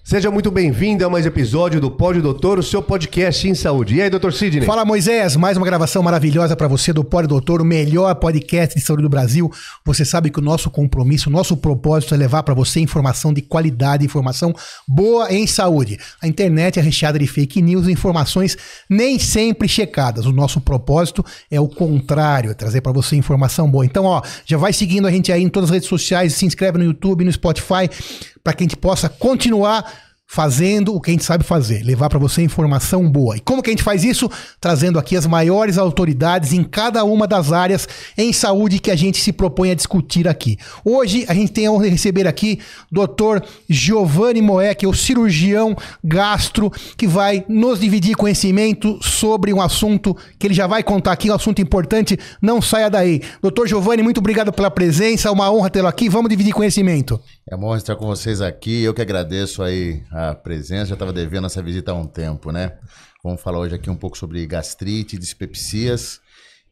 Seja muito bem-vindo a mais um episódio do Pod Doutor, o seu podcast em saúde. E aí, doutor Sidney? Fala, Moisés. Mais uma gravação maravilhosa para você do Pod Doutor, o melhor podcast de saúde do Brasil. Você sabe que o nosso compromisso, o nosso propósito é levar para você informação de qualidade, informação boa em saúde. A internet é recheada de fake news e informações nem sempre checadas. O nosso propósito é o contrário, é trazer para você informação boa. Então, já vai seguindo a gente aí em todas as redes sociais, se inscreve no YouTube, no Spotify, para que a gente possa continuar fazendo o que a gente sabe fazer, levar para você informação boa. E como que a gente faz isso? Trazendo aqui as maiores autoridades em cada uma das áreas em saúde que a gente se propõe a discutir aqui. Hoje a gente tem a honra de receber aqui Dr. Giovanni Moé, que é o cirurgião gastro, que vai nos dividir conhecimento sobre um assunto que ele já vai contar aqui, um assunto importante. Não saia daí. Dr. Giovanni, muito obrigado pela presença, uma honra tê-lo aqui. Vamos dividir conhecimento. É bom estar com vocês aqui, eu que agradeço aí a presença, já estava devendo essa visita há um tempo, né? Vamos falar hoje aqui um pouco sobre gastrite, dispepsias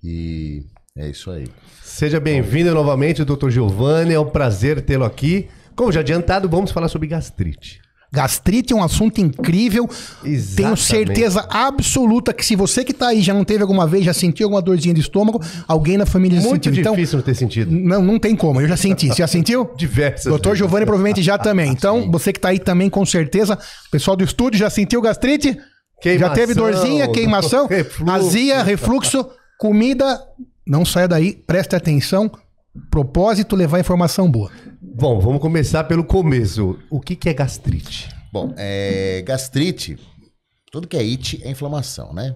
e é isso aí. Seja bem-vindo novamente, doutor Giovanni, é um prazer tê-lo aqui. Como já adiantado, vamos falar sobre gastrite. Gastrite é um assunto incrível. Exatamente. Tenho certeza absoluta que se você que tá aí já não teve alguma vez, já sentiu alguma dorzinha de estômago, alguém na família já Muito sentiu. difícil não ter sentido. Não tem como, eu já senti. Você já sentiu? Diversas Doutor vezes. Giovanni provavelmente já também. Então, você que tá aí também, com certeza. O pessoal do estúdio já sentiu gastrite? Queimação, já teve dorzinha, queimação, refluxo. azia, refluxo, comida. Não saia daí, preste atenção. Propósito, levar informação boa. Bom, vamos começar pelo começo. O que é gastrite? Bom, gastrite, tudo que é it é inflamação, né?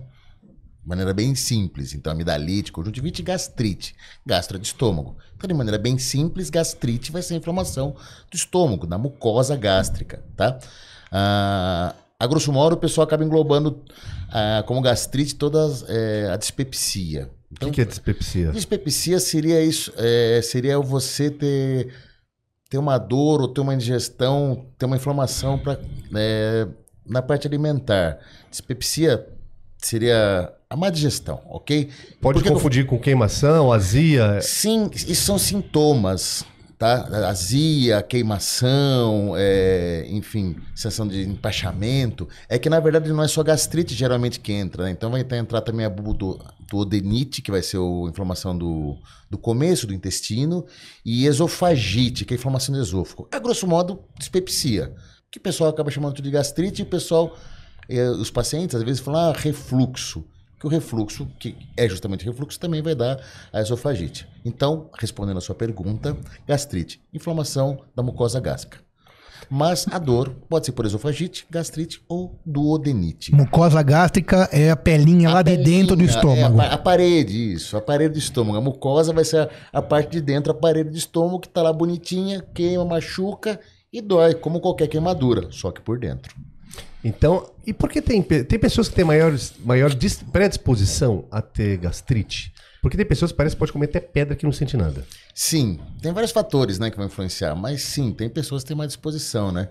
De maneira bem simples. Então, amidalite, conjuntivite e gastrite. Gastro é de estômago. Então, de maneira bem simples, gastrite vai ser inflamação do estômago, da mucosa gástrica, tá? A grosso modo, o pessoal acaba englobando como gastrite toda a dispepsia. Então, O que é dispepsia? dispepsia seria isso, seria você ter uma dor ou ter uma indigestão, ter uma inflamação na parte alimentar. Dispepsia seria a má digestão, ok? Pode confundir com queimação, azia? Sim, isso são sintomas, tá? Azia, queimação, enfim, sensação de empachamento. É que, na verdade, não é só gastrite geralmente que entra, né? Então vai entrar também a duodenite, que vai ser a inflamação do começo do intestino, e esofagite, que é a inflamação do esôfago. A grosso modo, dispepsia, que o pessoal acaba chamando de gastrite, e o pessoal, os pacientes, às vezes, falam refluxo. Que o refluxo, que é justamente refluxo, também vai dar a esofagite. Então, respondendo a sua pergunta, gastrite, inflamação da mucosa gástrica. Mas a dor pode ser por esofagite, gastrite ou duodenite. Mucosa gástrica é a pelinha lá de dentro do estômago. A parede, isso, a parede do estômago. A mucosa vai ser a parte de dentro, a parede do estômago, que está lá bonitinha, queima, machuca e dói, como qualquer queimadura, só que por dentro. Então, e por que tem pessoas que têm maior predisposição a ter gastrite? Porque tem pessoas que parece que pode comer até pedra que não sente nada. Sim, tem vários fatores, né, que vão influenciar, mas sim, tem pessoas que têm mais disposição, né?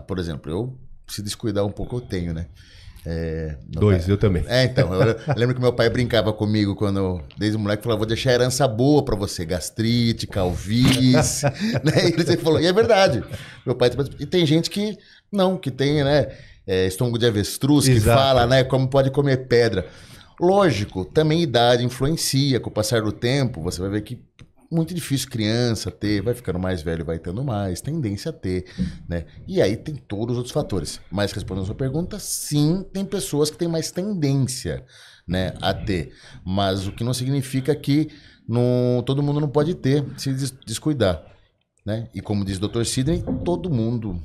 Por exemplo, eu, se descuidar um pouco, eu tenho, né? Eu também. Então, eu lembro que meu pai brincava comigo quando, desde o moleque, falava, vou deixar a herança boa pra você, gastrite, calvície, né? E ele sempre falou, e é verdade. Meu pai, e tem gente que não, que tem, né, estômago de avestruz, que Exato. fala, né, como pode comer pedra. Lógico, também idade influencia, com o passar do tempo, você vai ver que muito difícil criança ter, vai ficando mais velho, vai tendo mais, tendência a ter, né? E aí tem todos os outros fatores. Mas respondendo a sua pergunta, sim, tem pessoas que têm mais tendência, né, a ter. Mas o que não significa que todo mundo não pode ter, se descuidar, né? E como diz o Dr. Sidney, todo mundo,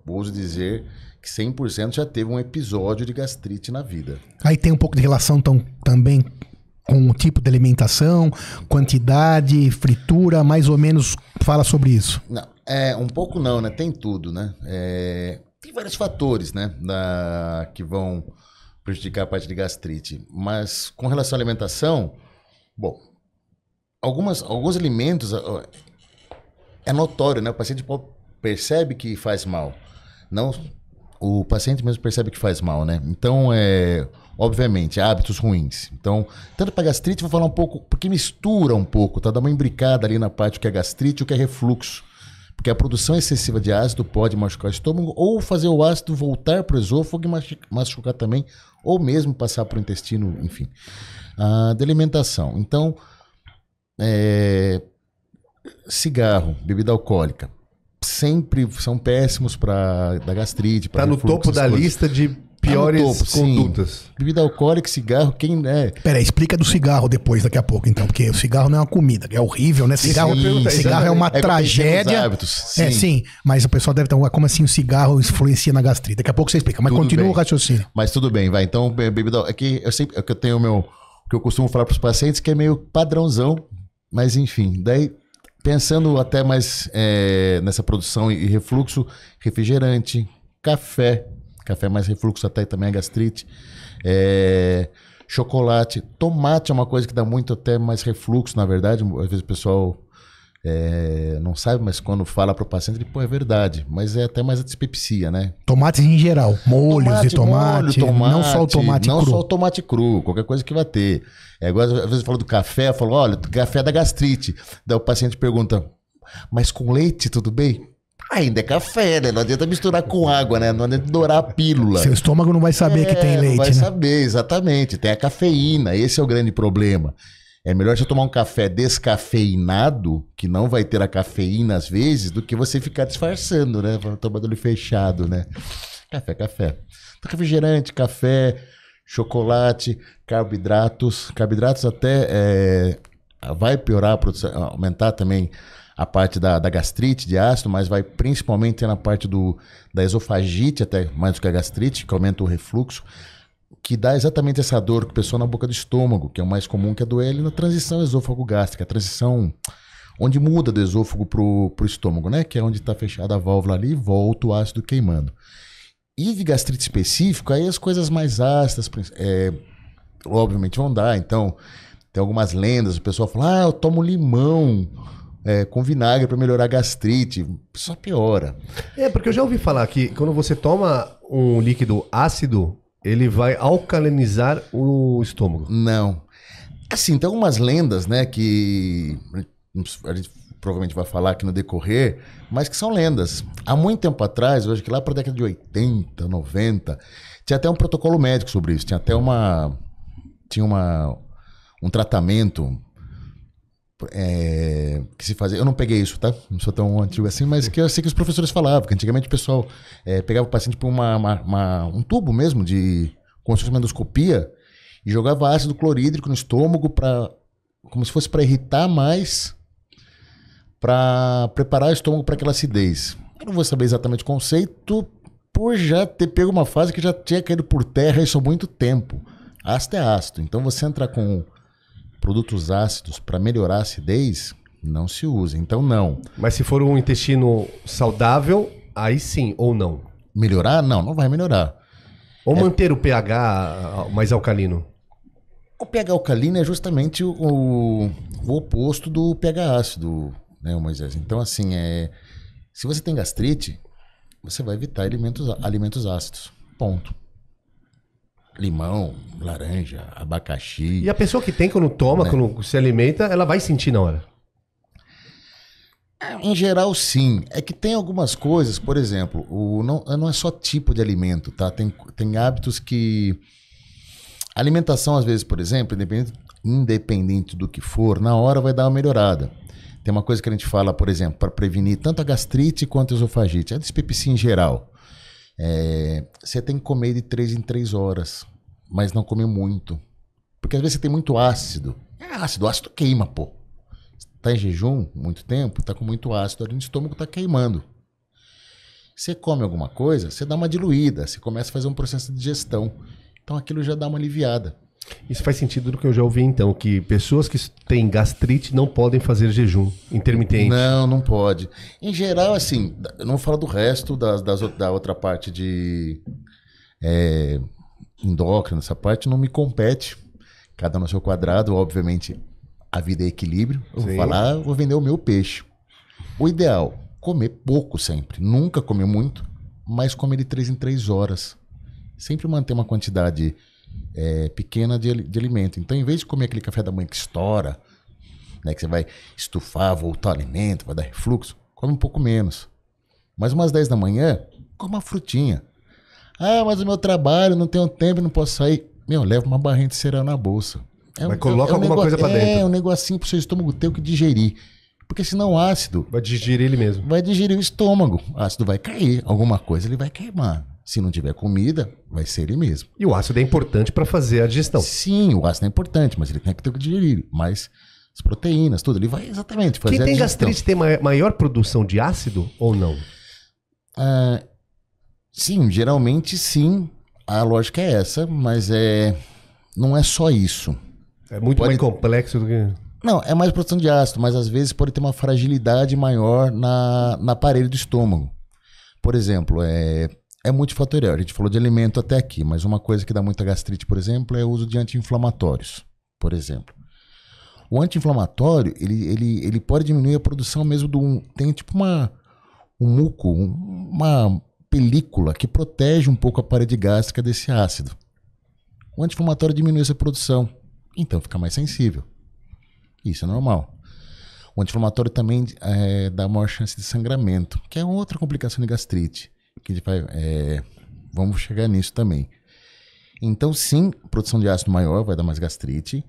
ouso dizer, que 100% já teve um episódio de gastrite na vida. Aí tem um pouco de relação também com o tipo de alimentação, quantidade, fritura, mais ou menos fala sobre isso. Não, um pouco não, né? Tem tudo, né? Tem vários fatores, né, que vão prejudicar a parte de gastrite. Mas com relação à alimentação, bom, alguns alimentos é notório, né? O paciente percebe que faz mal. Não, o paciente mesmo percebe que faz mal, né? Então, obviamente, hábitos ruins. Então, tanto para gastrite, vou falar um pouco, porque mistura um pouco, tá? Dá uma imbricada ali na parte do que é gastrite e o que é refluxo. Porque a produção excessiva de ácido pode machucar o estômago ou fazer o ácido voltar para o esôfago e machucar também, ou mesmo passar para o intestino, enfim. De alimentação. Então, cigarro, bebida alcoólica, sempre são péssimos para da gastrite. Tá no topo da lista de piores condutas. Sim. Bebida alcoólica, cigarro, quem é? Peraí, explica do cigarro depois, daqui a pouco, então, porque o cigarro não é uma comida, é horrível, né? Cigarro, cigarro é uma tragédia. Hábitos, sim. Sim, mas o pessoal deve estar, como assim o cigarro influencia na gastrite? Daqui a pouco você explica, mas continua o raciocínio. Mas tudo bem, vai. Então, bebida, que eu tenho o que eu costumo falar para os pacientes, que é meio padrãozão, mas enfim, daí pensando até mais nessa produção e refluxo, refrigerante, café mais refluxo até também é gastrite, chocolate, tomate é uma coisa que dá muito até mais refluxo, na verdade, às vezes o pessoal não sabe, mas quando fala para o paciente, ele, pô, é verdade, mas é até mais a dispepsia, né? Tomates em geral, molhos de tomate, não só o tomate cru. Não só o tomate cru, qualquer coisa que vai ter. Igual, às vezes eu falo do café, eu falo, olha, café da gastrite. Daí o paciente pergunta, mas com leite tudo bem? Ainda é café, né? Não adianta misturar com água, né? Não adianta dourar a pílula. Seu estômago não vai saber que tem leite, não vai né? saber, exatamente. Tem a cafeína, esse é o grande problema. É melhor você tomar um café descafeinado, que não vai ter a cafeína às vezes, do que você ficar disfarçando, né? Tomando ele fechado, né? Café. Então, refrigerante, café, chocolate, carboidratos. Carboidratos até vai piorar a produção, aumentar também a parte da gastrite, de ácido, mas vai principalmente na parte da esofagite, até mais do que a gastrite, que aumenta o refluxo, que dá exatamente essa dor que o pessoal na boca do estômago, que é o mais comum, que é doer na transição esôfago-gástrica, a transição onde muda do esôfago pro estômago, né? Que é onde está fechada a válvula ali e volta o ácido queimando. E de gastrite específico, aí as coisas mais ácidas, obviamente vão dar. Então, tem algumas lendas, o pessoal fala, eu tomo limão com vinagre para melhorar a gastrite. Só piora. Porque eu já ouvi falar que quando você toma um líquido ácido, ele vai alcalinizar o estômago. Não. Assim, tem algumas lendas, né, que a gente provavelmente vai falar aqui no decorrer, mas que são lendas. Há muito tempo atrás, eu acho que lá para a década de 80, 90, tinha até um protocolo médico sobre isso. Tinha até um tratamento que se fazia. Eu não peguei isso, tá? Não sou tão antigo assim, mas que eu sei que os professores falavam, que antigamente o pessoal pegava o paciente por um tubo mesmo, como se fosse uma endoscopia, e jogava ácido clorídrico no estômago como se fosse para irritar mais, para preparar o estômago para aquela acidez. Eu não vou saber exatamente o conceito, por já ter pego uma fase que já tinha caído por terra isso há muito tempo. Ácido é ácido, então você entrar com produtos ácidos para melhorar a acidez, não se usa. Então, não. Mas se for um intestino saudável, aí sim, ou não? Melhorar? Não vai melhorar. Ou manter o pH mais alcalino? O pH alcalino é justamente o oposto do pH ácido, né, Moisés? Então, assim, se você tem gastrite, você vai evitar alimentos ácidos. Ponto. Limão, laranja, abacaxi. E a pessoa que tem, quando toma, quando se alimenta, ela vai sentir na hora? Em geral, sim. É que tem algumas coisas, por exemplo, não é só tipo de alimento, tá? Tem hábitos que... Alimentação, às vezes, por exemplo, independente do que for, na hora vai dar uma melhorada. Tem uma coisa que a gente fala, por exemplo, para prevenir tanto a gastrite quanto a esofagite, a dispepsia em geral. Você tem que comer de 3 em 3 horas, mas não comer muito. Porque às vezes você tem muito ácido. O ácido queima, pô. Tá em jejum muito tempo, tá com muito ácido ali no estômago, tá queimando. Você come alguma coisa, você dá uma diluída, você começa a fazer um processo de digestão. Então aquilo já dá uma aliviada. Isso faz sentido do que eu já ouvi então, que pessoas que têm gastrite não podem fazer jejum intermitente. Não pode. Em geral, assim, eu não vou falar do resto da outra parte de endócrina, essa parte não me compete. Cada no seu quadrado, obviamente, a vida é equilíbrio. Eu vou vender o meu peixe. O ideal, comer pouco sempre. Nunca comer muito, mas comer de 3 em 3 horas. Sempre manter uma quantidade pequena de alimento. Então, em vez de comer aquele café da manhã que estoura, né, que você vai estufar, voltar o alimento, vai dar refluxo, come um pouco menos. Mas umas 10 da manhã, come uma frutinha. Ah, mas o meu trabalho, não tenho tempo, não posso sair. Meu, leva uma barrinha de cereal na bolsa. Mas coloca alguma coisa pra dentro. É um negocinho pro seu estômago ter o que digerir. Porque senão o ácido... Vai digerir ele mesmo. Vai digerir o estômago. O ácido vai cair. Alguma coisa ele vai queimar. Se não tiver comida, vai ser ele mesmo. E o ácido é importante para fazer a digestão. Sim, o ácido é importante, mas ele tem que ter o que digerir. Mas as proteínas, tudo, ele vai exatamente fazer Quem tem a digestão. gastrite tem maior produção de ácido ou não? Sim, geralmente sim. A lógica é essa, mas não é só isso. É muito mais complexo do que... Não, é mais produção de ácido, mas às vezes pode ter uma fragilidade maior na parede do estômago. Por exemplo, é multifatorial. A gente falou de alimento até aqui, mas uma coisa que dá muita gastrite, por exemplo, é o uso de anti-inflamatórios, por exemplo. O anti-inflamatório, ele pode diminuir a produção mesmo tem tipo um muco, uma película que protege um pouco a parede gástrica desse ácido. O anti-inflamatório diminui essa produção, então fica mais sensível. Isso é normal. O anti-inflamatório também dá maior chance de sangramento, que é outra complicação de gastrite. Que a gente vamos chegar nisso também. Então, sim, produção de ácido maior vai dar mais gastrite.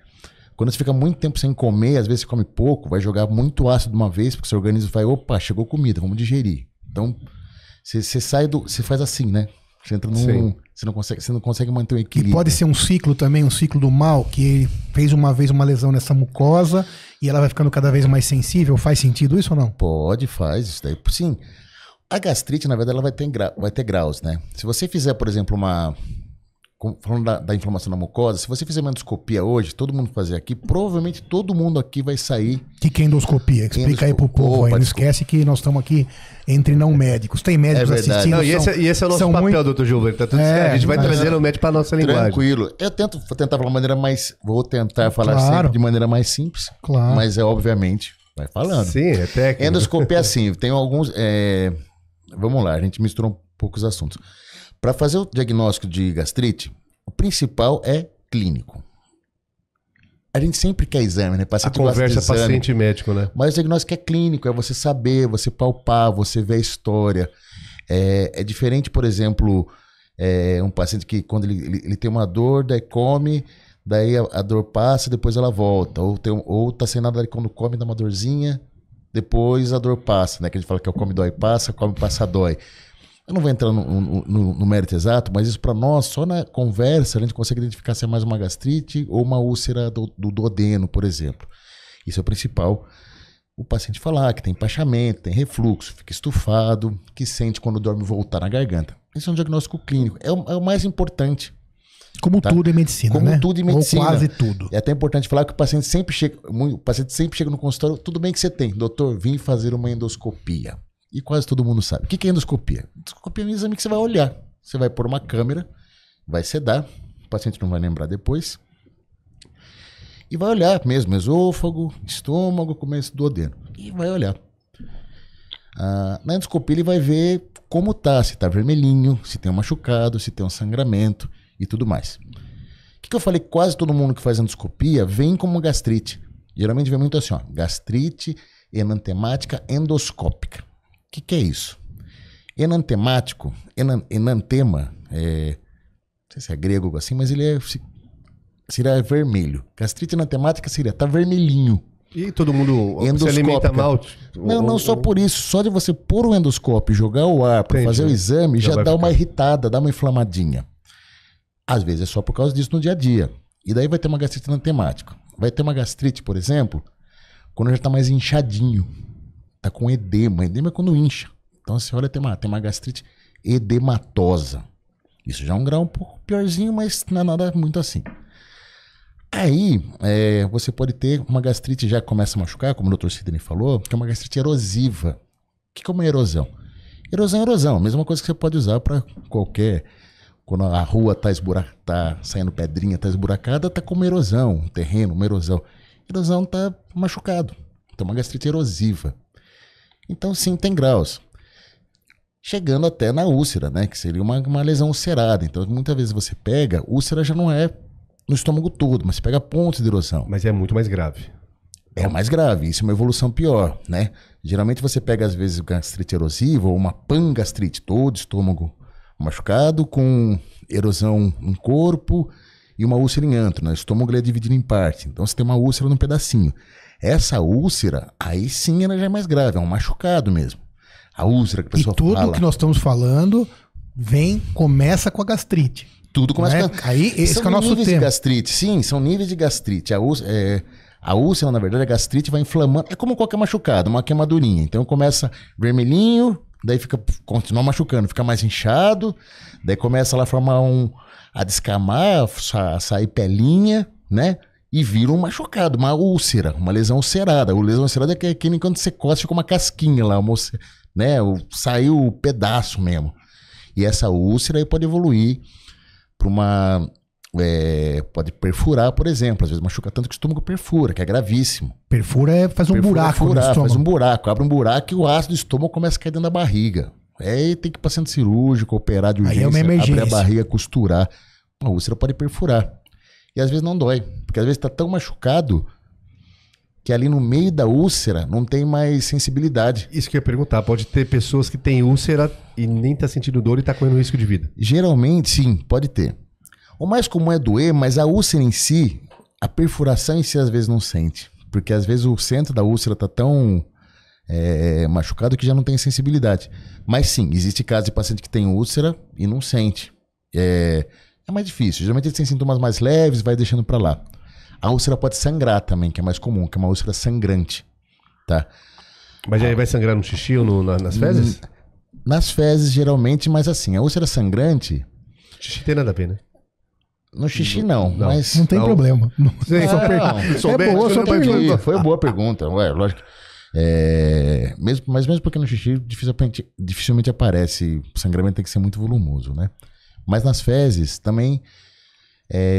Quando você fica muito tempo sem comer, às vezes você come pouco, vai jogar muito ácido de uma vez, porque seu organismo vai, opa, chegou comida, vamos digerir. Então, você faz assim, né? Você entra num... Você não consegue manter o equilíbrio. E pode ser um ciclo também, um ciclo do mal, que ele fez uma vez uma lesão nessa mucosa e ela vai ficando cada vez mais sensível. Faz sentido isso ou não? Pode, faz. Isso daí, sim. A gastrite, na verdade, ela vai ter graus, né? Se você fizer, por exemplo, falando da inflamação na mucosa, se você fizer uma endoscopia hoje, todo mundo fazer aqui, provavelmente todo mundo aqui vai sair... Que é endoscopia? Explica aí pro povo aí. Não esquece que nós estamos aqui entre não médicos. Tem médicos assistindo. Não, e esse é o nosso papel, doutor Gilberto. Tá tudo certo. A gente vai trazendo o médico para nossa linguagem. Tranquilo. Eu vou tentar falar de maneira mais... Vou tentar falar sempre de maneira mais simples. Claro. Mas obviamente, vai falando. Sim, é técnico. Endoscopia é assim, tem alguns... Vamos lá, a gente misturou um pouco os assuntos. Para fazer o diagnóstico de gastrite, o principal é clínico. A gente sempre quer exame, né? A conversa paciente e médico, né? Mas o diagnóstico é clínico, é você saber, você palpar, você ver a história. É diferente, por exemplo, um paciente que quando ele tem uma dor, daí come, daí a dor passa, depois ela volta. Ou tá sem nada, quando come, dá uma dorzinha, depois a dor passa, né? Que a gente fala que é o come, dói, passa, come, passa, dói. Eu não vou entrar no mérito exato, mas isso para nós, só na conversa, a gente consegue identificar se é mais uma gastrite ou uma úlcera do duodeno, por exemplo. Isso é o principal. O paciente falar que tem empachamento, tem refluxo, fica estufado, que sente quando dorme voltar na garganta. Esse é um diagnóstico clínico. É o mais importante. Como tudo em medicina, Como né? tudo em medicina. Ou quase tudo. É até importante falar que o paciente sempre chega no consultório, tudo bem que você tem. Doutor, vim fazer uma endoscopia. E quase todo mundo sabe. O que é endoscopia? Endoscopia é um exame que você vai olhar. Você vai pôr uma câmera, vai sedar, o paciente não vai lembrar depois, e vai olhar mesmo, esôfago, estômago, começo do duodeno. E vai olhar. Na endoscopia ele vai ver como tá, se tá vermelhinho, se tem um machucado, se tem um sangramento e tudo mais. O que eu falei? Quase todo mundo que faz endoscopia vem como gastrite. Geralmente vem muito assim, ó, gastrite enantemática endoscópica. O que é isso? Enantemático, enantema, não sei se é grego assim, mas ele seria vermelho. Gastrite enantemática seria, tá vermelhinho. E todo mundo se alimenta mal? Não só por isso. Só de você pôr o endoscópio e jogar o ar para fazer o exame, já dá uma irritada, dá uma inflamadinha. Às vezes é só por causa disso no dia a dia. E daí vai ter uma gastrite enantemática. Vai ter uma gastrite, por exemplo, quando já tá mais inchadinho. Tá com edema. Edema é quando incha. Então você olha, tem uma gastrite edematosa. Isso já é um grau um pouco piorzinho, mas não é nada muito assim. Aí, você pode ter uma gastrite, já começa a machucar, como o Dr. Sidney falou, que é uma gastrite erosiva. O que é uma erosão? Erosão é erosão. Mesma coisa que você pode usar para qualquer... Quando a rua tá saindo pedrinha, tá esburacada, tá como erosão. Um terreno, uma erosão. Erosão tá machucado. Então, uma gastrite erosiva. Então, sim, tem graus. Chegando até na úlcera, né? Que seria uma lesão ulcerada. Então, muitas vezes você pega, úlcera já não é no estômago todo, mas você pega pontos de erosão. Mas é muito mais grave. É mais grave, isso é uma evolução pior, né? Geralmente você pega, às vezes, gastrite erosiva ou uma pangastrite, todo estômago machucado com erosão no corpo e uma úlcera em antro, né? O estômago ele é dividido em parte, então você tem uma úlcera num pedacinho. Essa úlcera, aí sim ela já é mais grave, é um machucado mesmo. A úlcera que a pessoa tudo fala. que nós estamos falando começa com a gastrite. Tudo começa né? com Aí, esse são que é o nosso níveis tema. de gastrite, sim, são níveis de gastrite. A úlcera, na verdade, a gastrite vai inflamando. É como qualquer machucado, uma queimadurinha. Então começa vermelhinho, daí continua machucando, fica mais inchado, daí começa lá a formar a descamar, a sair pelinha, né? E vira um machucado, uma úlcera, uma lesão ulcerada. A lesão ulcerada é que nem quando você coça, fica uma casquinha lá, né? Saiu o pedaço mesmo. E essa úlcera aí pode evoluir para uma... pode perfurar, por exemplo. Às vezes machuca tanto que o estômago perfura, que é gravíssimo. Perfura faz um buraco no estômago. Faz um buraco, abre um buraco e o ácido do estômago começa a cair dentro da barriga. Aí tem que ir para centro cirúrgico, operar de urgência, aí é uma emergência. abrir a barriga, costurar. A úlcera pode perfurar. E às vezes não dói, porque às vezes está tão machucado que ali no meio da úlcera não tem mais sensibilidade. Isso que eu ia perguntar, pode ter pessoas que têm úlcera e nem tá sentindo dor e tá correndo risco de vida. Geralmente, sim, pode ter. O mais comum é doer, mas a úlcera em si, a perfuração em si às vezes não sente. Porque às vezes o centro da úlcera tá tão machucado que já não tem sensibilidade. Mas sim, existe caso de paciente que tem úlcera e não sente. É mais difícil. Geralmente eles têm sintomas mais leves, vai deixando pra lá. A úlcera pode sangrar também, que é mais comum, que é uma úlcera sangrante. Tá? Mas aí vai sangrar no xixi ou nas fezes? Nas fezes, geralmente, mas assim, a úlcera sangrante... Xixi tem nada a ver, né? No xixi não, mas... Não tem problema. Foi boa pergunta. Ué, lógico. Mas mesmo porque no xixi dificilmente aparece, o sangramento tem que ser muito volumoso, né? Mas nas fezes também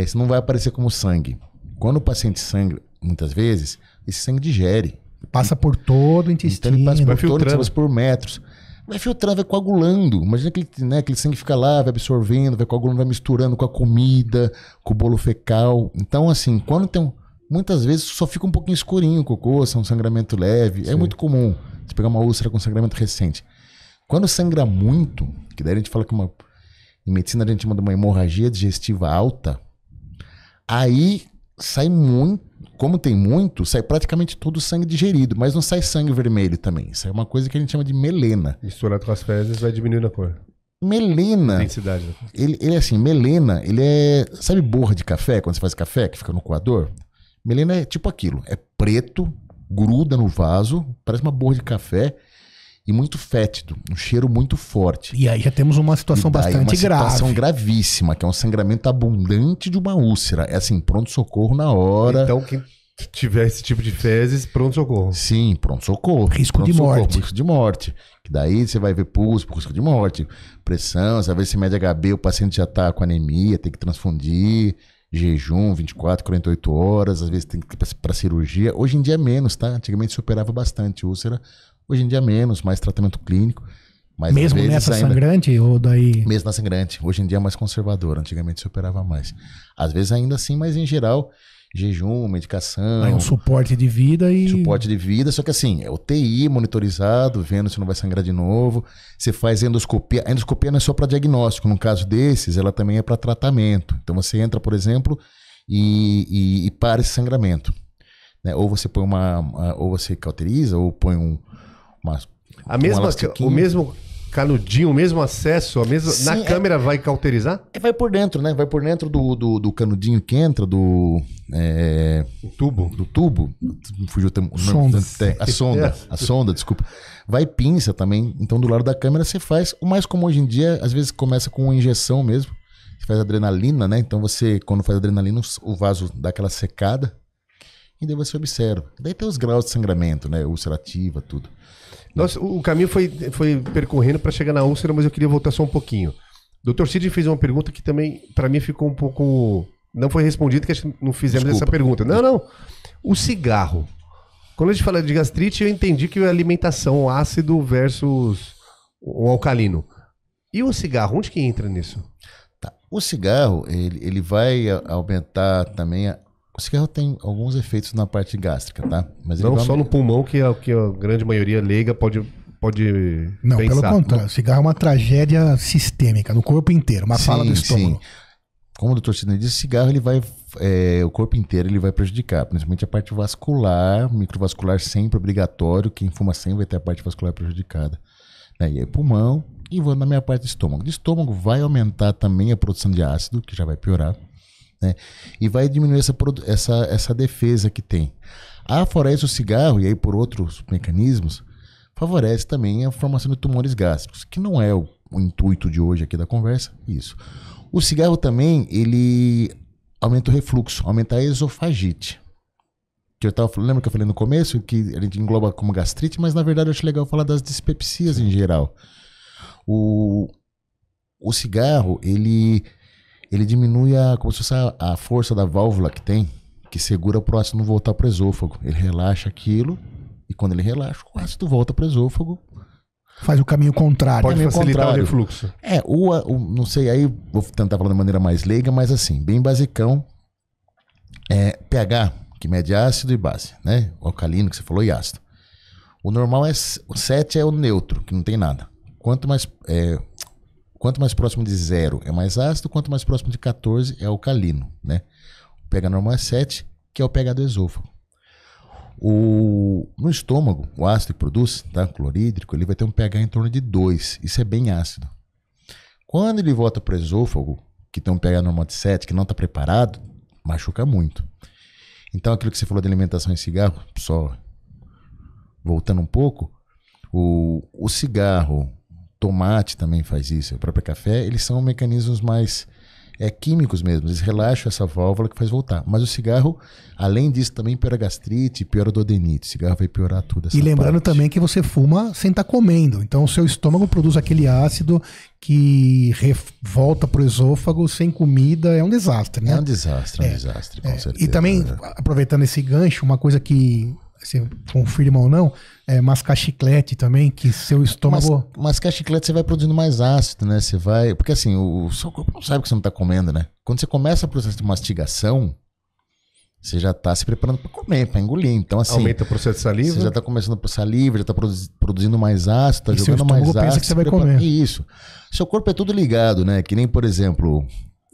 isso não vai aparecer como sangue. Quando o paciente sangra, muitas vezes, esse sangue digere. Passa por todo o intestino. Então ele passa vai por todo, filtrando. passa por metros. Vai filtrando, vai coagulando. Imagina aquele sangue fica lá, vai absorvendo, vai coagulando, vai misturando com a comida, com o bolo fecal. Então, assim, quando tem... Muitas vezes só fica um pouquinho escurinho o cocô, se é um sangramento leve. Sim. É muito comum você pegar uma úlcera com sangramento recente. Quando sangra muito, que daí a gente fala que em medicina a gente chama de uma hemorragia digestiva alta, aí sai muito, como tem muito, sai praticamente todo o sangue digerido, mas não sai sangue vermelho também. Isso é uma coisa que a gente chama de melena. Misturado com as fezes vai diminuindo a cor. Melena, Intensidade. Né? ele é assim, melena, ele é, sabe borra de café, quando você faz café, que fica no coador? Melena é tipo aquilo, é preto, gruda no vaso, parece uma borra de café e muito fétido, um cheiro muito forte. E aí já temos uma situação bastante grave. Uma situação gravíssima, que é um sangramento abundante de uma úlcera. É assim, pronto-socorro na hora. Então quem tiver esse tipo de fezes, pronto-socorro. Sim, pronto-socorro. Risco de morte. Risco de morte. Que daí você vai ver pulso, risco de morte, pressão, você vai ver se mede HB, o paciente já tá com anemia, tem que transfundir, jejum, 24, 48 horas, às vezes tem que ir pra cirurgia. Hoje em dia é menos, tá? Antigamente se operava bastante úlcera. Hoje em dia menos, mais tratamento clínico. Mas mesmo nessa sangrante ou daí? Mesmo na sangrante. Hoje em dia é mais conservador. Antigamente se operava mais. Às vezes ainda assim, mas em geral, jejum, medicação. Aí um suporte de vida e... Suporte de vida, só que assim, é UTI monitorizado, vendo se não vai sangrar de novo. Você faz endoscopia. A endoscopia não é só para diagnóstico. No caso desses, ela também é para tratamento. Então você entra, por exemplo, e para esse sangramento. Né? Ou você põe ou você cauteriza, ou põe o mesmo canudinho, o mesmo acesso, Sim, na câmera vai cauterizar? Vai por dentro, né? Vai por dentro do canudinho que entra, o tubo. Do tubo. Fugiu a sonda, desculpa. Vai pinça também. Então, do lado da câmera você faz. O mais comum hoje em dia, às vezes começa com uma injeção mesmo. Você faz adrenalina, né? Então você, quando faz adrenalina, o vaso dá aquela secada. E daí você observa. Daí tem os graus de sangramento, né? Ulcerativa, tudo. Nossa, o caminho foi percorrendo para chegar na úlcera, mas eu queria voltar só um pouquinho. Dr. Cid fez uma pergunta que também, para mim, ficou um pouco... Não foi respondida, que a gente não fizemos essa pergunta. Não. O cigarro. Quando a gente fala de gastrite, eu entendi que é alimentação, ácido versus o alcalino. E o cigarro, onde que entra nisso? Tá. O cigarro, ele vai aumentar também O cigarro tem alguns efeitos na parte gástrica, tá? Mas não só no pulmão, que é o que a grande maioria leiga pode não, pensar. Pelo contrário. O cigarro é uma tragédia sistêmica, no corpo inteiro. Uma fala do estômago. Sim. Como o doutor Sidney disse, o cigarro ele vai, o corpo inteiro ele vai prejudicar, principalmente a parte vascular, microvascular sempre obrigatório. Quem fuma sem vai ter a parte vascular prejudicada. E aí pulmão, e vou na minha parte do estômago. Do estômago vai aumentar também a produção de ácido, que já vai piorar, né? E vai diminuir essa defesa que tem. Favorece o cigarro, e aí por outros mecanismos, favorece também a formação de tumores gástricos, que não é o intuito de hoje aqui da conversa, isso. O cigarro também, ele aumenta o refluxo, aumenta a esofagite. Que eu tava falando, lembra que eu falei no começo que a gente engloba como gastrite, mas na verdade eu acho legal falar das dispepsias em geral. O cigarro, ele diminui como se fosse a força da válvula que tem, que segura para o ácido não voltar para o esôfago. Ele relaxa aquilo, e quando ele relaxa, o ácido volta para o esôfago. Faz o caminho contrário. Pode facilitar o refluxo. Não sei, aí vou tentar falar de maneira mais leiga, mas assim, bem basicão. pH, que mede ácido e base, né? O alcalino que você falou e ácido. O normal o 7 é o neutro, que não tem nada. Quanto mais próximo de 0 é mais ácido, quanto mais próximo de 14 é alcalino, né? O pH normal é 7, que é o pH do esôfago. No estômago, o ácido que produz, tá? Clorídrico, ele vai ter um pH em torno de 2. Isso é bem ácido. Quando ele volta para o esôfago, que tem um pH normal de 7, que não está preparado, machuca muito. Então, aquilo que você falou de alimentação em cigarro, só voltando um pouco, o cigarro, tomate também faz isso, o próprio café, eles são mecanismos mais químicos mesmo, eles relaxam essa válvula que faz voltar. Mas o cigarro, além disso, também piora a gastrite, piora a duodenite. O cigarro vai piorar tudo essa E lembrando parte. também que você fuma sem estar comendo. Então o seu estômago produz aquele ácido que volta pro esôfago sem comida. É um desastre, né? É um desastre, com certeza. E também, aproveitando esse gancho, uma coisa que você confirma ou não, mascar chiclete também, que seu estômago... Mascar chiclete você vai produzindo mais ácido, né? Você vai... Porque assim, o seu corpo não sabe que você não tá comendo, né? Quando você começa o processo de mastigação, você já tá se preparando para comer, para engolir. Então assim... Aumenta o processo de saliva. Você já tá começando por saliva, já tá produzindo mais ácido, tá e jogando mais ácido. Pensa que você vai comer. Isso. Seu corpo é tudo ligado, né? Que nem, por exemplo...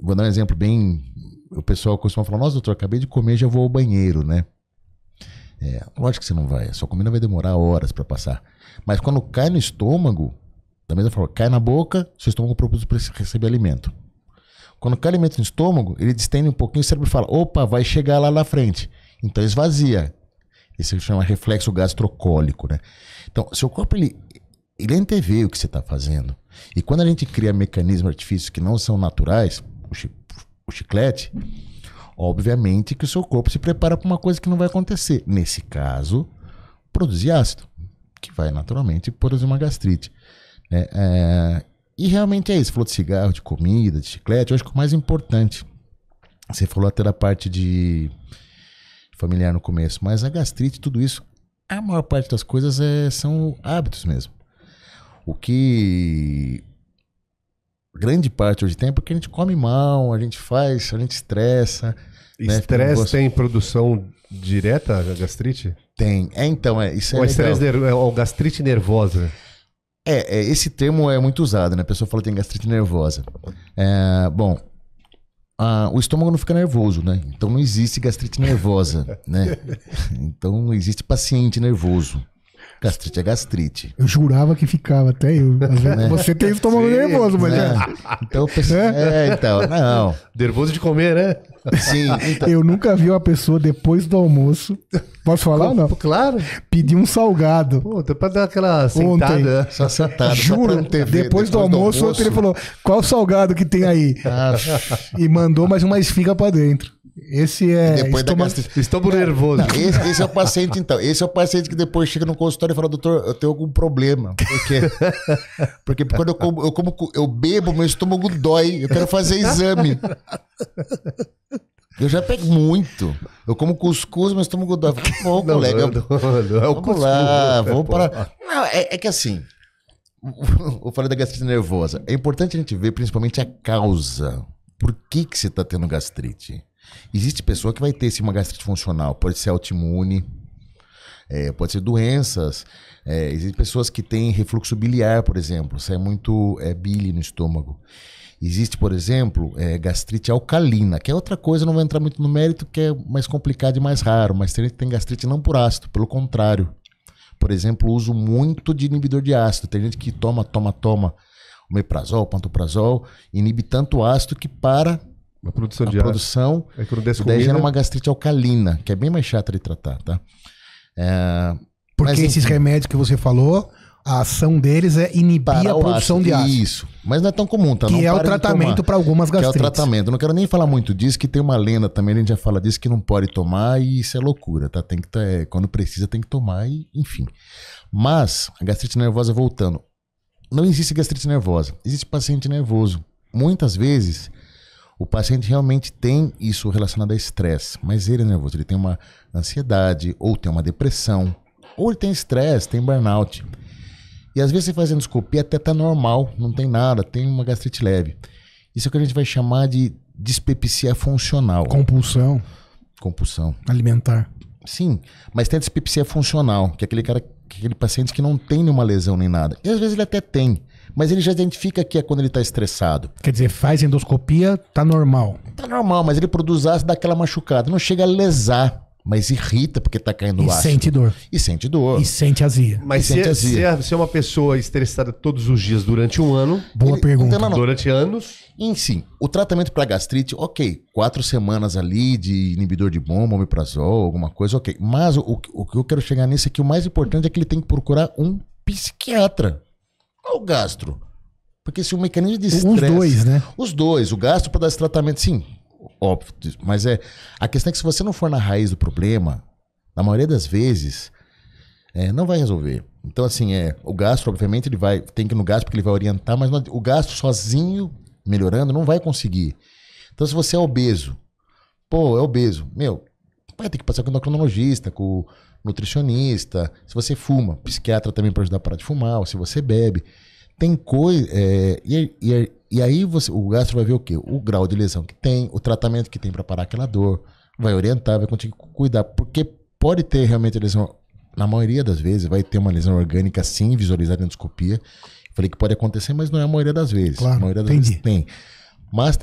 Vou dar um exemplo bem... O pessoal costuma falar, nossa, doutor, acabei de comer, já vou ao banheiro, né? Lógico que você não vai, a sua comida vai demorar horas para passar. Mas quando cai no estômago, da mesma forma, cai na boca, seu estômago produz para receber alimento. Quando cai alimento no estômago, ele distende um pouquinho, o cérebro fala, opa, vai chegar lá na frente. Então esvazia. Isso se chama reflexo gastrocólico, né? Então, seu corpo, ele antevê o que você está fazendo. E quando a gente cria mecanismos artifícios que não são naturais, o chiclete... Obviamente que o seu corpo se prepara para uma coisa que não vai acontecer. Nesse caso, produzir ácido, que vai naturalmente produzir uma gastrite. E realmente é isso. Você falou de cigarro, de comida, de chiclete. Eu acho que o mais importante, você falou até da parte de familiar no começo, mas a gastrite, tudo isso, a maior parte das coisas são hábitos mesmo. O que... grande parte hoje tem é porque a gente come mal, a gente estressa. Estresse tem produção direta da gastrite? Tem. Isso é legal. Ou gastrite nervosa? Esse termo é muito usado, né? A pessoa fala que tem gastrite nervosa. O estômago não fica nervoso, né? Então não existe gastrite nervosa, né? Então não existe paciente nervoso. Gastrite é gastrite. Eu jurava que ficava, até eu. Você tem estômago nervoso, mas Então eu pensei, não. Nervoso de comer, né? Sim. Então... Eu nunca vi uma pessoa depois do almoço. Posso falar ou não? Claro. Pedir um salgado. Pô, dá pra dar aquela sentada. Ontem, só sentada. Juro, depois do almoço, ontem ele falou, qual salgado que tem aí? E mandou mais uma esfiga pra dentro. Esse estômago nervoso. Não, esse é o paciente, então. Esse é o paciente que depois chega no consultório e fala, doutor, eu tenho algum problema. Por quê? Porque quando eu bebo, meu estômago dói. Eu quero fazer exame. Eu já pego muito. Eu como cuscuz, meu estômago dói. Bom, colega. Não é o vamos lá, vamos para... Não, é que assim... Eu falei da gastrite nervosa. É importante a gente ver principalmente a causa. Por que você está tendo gastrite? Existe pessoa que vai ter sim, uma gastrite funcional, pode ser autoimune, pode ser doenças. Existem pessoas que têm refluxo biliar, por exemplo, sai muito bile no estômago. Existe, por exemplo, gastrite alcalina, que é outra coisa, não vou entrar muito no mérito, que é mais complicado e mais raro, mas tem gastrite não por ácido, pelo contrário. Por exemplo, o uso muito de inibidor de ácido. Tem gente que toma omeprazol, pantoprazol, inibe tanto ácido que para a produção de ácido. E daí gera uma gastrite alcalina, que é bem mais chata de tratar, tá? Porque esses remédios que você falou, a ação deles é inibir a produção de ácido. Isso, mas não é tão comum, tá? Que é o tratamento para algumas gastrites. Que é o tratamento. Eu não quero nem falar muito disso, que tem uma lenda também, a gente já fala disso, que não pode tomar e isso é loucura, tá? Tem que quando precisa tem que tomar e enfim. Mas a gastrite nervosa, voltando, não existe gastrite nervosa, existe paciente nervoso. Muitas vezes o paciente realmente tem isso relacionado a estresse, mas ele é nervoso, ele tem uma ansiedade, ou tem uma depressão, ou ele tem estresse, tem burnout. E às vezes você faz endoscopia até tá normal, não tem nada, tem uma gastrite leve. Isso é o que a gente vai chamar de dispepsia funcional. Compulsão alimentar. Sim, mas tem a dispepsia funcional, que é aquele paciente que não tem nenhuma lesão nem nada. E às vezes ele até tem, mas ele já identifica que é quando ele tá estressado. Quer dizer, faz endoscopia, tá normal. Tá normal, mas ele produz ácido, dá aquela machucada. Não chega a lesar, mas irrita porque tá caindo ácido. Sente dor. E sente dor. E sente azia. Mas se é uma pessoa estressada todos os dias durante um ano... Boa pergunta. Não. Durante anos... Sim, o tratamento para gastrite, ok. 4 semanas ali de inibidor de bomba, omeprazol, alguma coisa, ok. Mas o que eu quero chegar nisso é que o mais importante é que ele tem que procurar um psiquiatra. Ou gastro. Porque se o mecanismo de estresse... Os dois, né? Os dois. O gastro para dar esse tratamento, sim. Óbvio, mas a questão é que se você não for na raiz do problema, na maioria das vezes, não vai resolver. Então, assim, o gastro, obviamente, tem que ir no gastro porque ele vai orientar, mas o gastro sozinho, melhorando, não vai conseguir. Então, se você é obeso, vai ter que passar com o endocrinologista, com o nutricionista. Se você fuma, psiquiatra também para ajudar a parar de fumar, ou se você bebe. Tem coisa... E aí o gastro vai ver o quê? O grau de lesão que tem, o tratamento que tem para parar aquela dor, vai orientar, vai conseguir cuidar, porque pode ter realmente lesão, na maioria das vezes vai ter uma lesão orgânica sim, visualizada em endoscopia. Falei que pode acontecer, mas não é a maioria das vezes. Claro, a maioria das vezes tem. Mas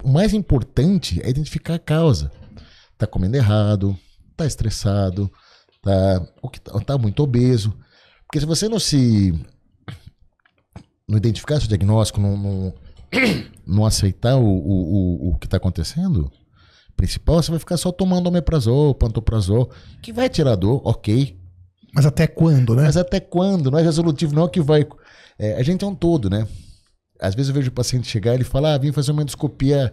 o mais importante é identificar a causa. Tá comendo errado, tá estressado, tá muito obeso. Porque se você não identificar seu diagnóstico, não aceitar o que está acontecendo, principal, você vai ficar só tomando omeprazol, pantoprazol, que vai tirar dor, ok. Mas até quando, né? Mas até quando? Não é resolutivo, não é que vai... a gente é um todo, né? Às vezes eu vejo o paciente chegar e ele fala, vim fazer uma endoscopia